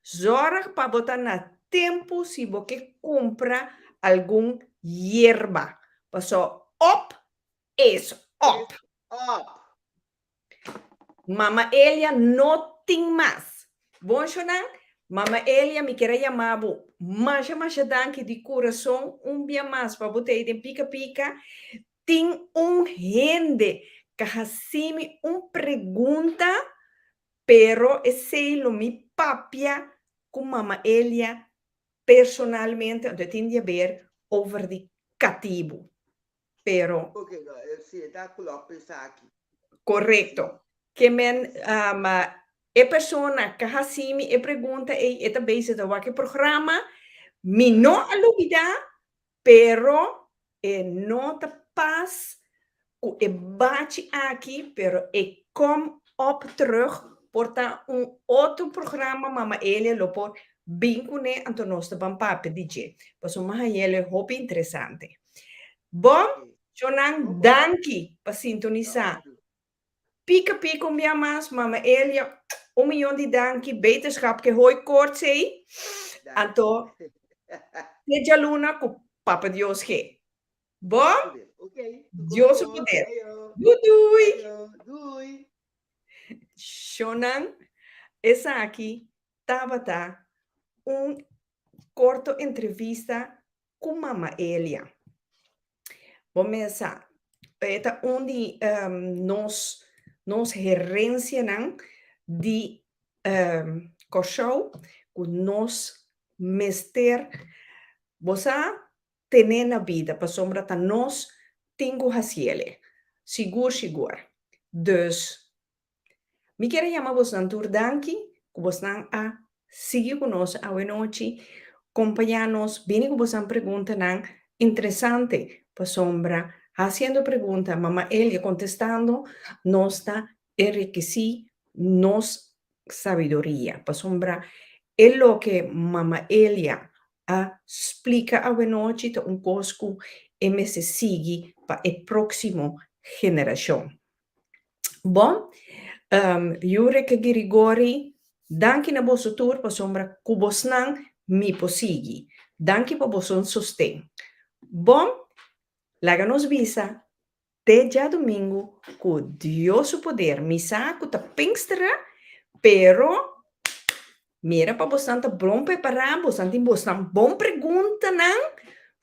zorg para botar na tempo se você compra algum hierba. Passou op, isso, op. Up. Mama Elia não tem mais. Bom, Shonan, Mama Elia me quer chamar, mas danke de coração, dia mais para botar em pica-pica. Tem rende que recebe pergunta, pero esse lo mi papia com Mama Elia personalmente, onde tem de ver over de cativo. Pero, Ok, no, sì, da quello pensa aqui. correto. Que men, e persona que recebe e pergunta, e também se dá que programa, me não alugida, pero não te paz, e bate aqui, pero e kom op terug, porta outro programa, mama ele lo por vincune anto nostro papi DJ. Posso mais ele hobby interessante. Bom, Jonan, danke para sintonizar. Pica pica minha mas, mama ele, milhão de danke, beterschap que hoi kort sei, anto te luna com papa Dios que. Bom, Ok, Dios o poder. Dui. Dui. Shonan, essa aqui estava corto entrevista com Mama Elia. Vamos começar. Eta onde nos gerência de show com nos mester você ter na vida para sombra tá nós tenho haciele seguro. Dus Mi quero chamar você Turdanki, que você a seguir conosco a noite, acompanhar-nos, bem que você pergunta não interessante para sombra, fazendo pergunta, mamãe ele contestando, nós está enriqueci nos sabedoria, para sombra, é lo que mamãe Elia explica a noite um cosco e me se sigue para a próxima geração. Bom, Jure que Grigori, danke na bosso tour pa sombra kubosnang mi posigi. Danke pa boson sostén. Bom, láganos visa, te já domingo, com Dios su poder, misa ku ta pingstra, pero mira pa bostanta bom preparar, bostantin bostan bom pergunta nang,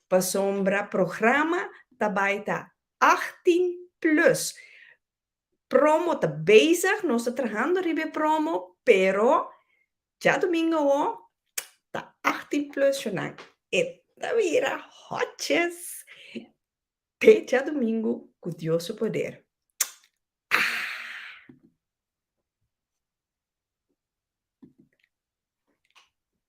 pa sombra programa tabaita 18 plus. Promo está bezig, nós estamos trabalhando ribe promo, pero já domingo está 18 plus jonang. Eta vira hotches. Te já domingo, com Deus o poder.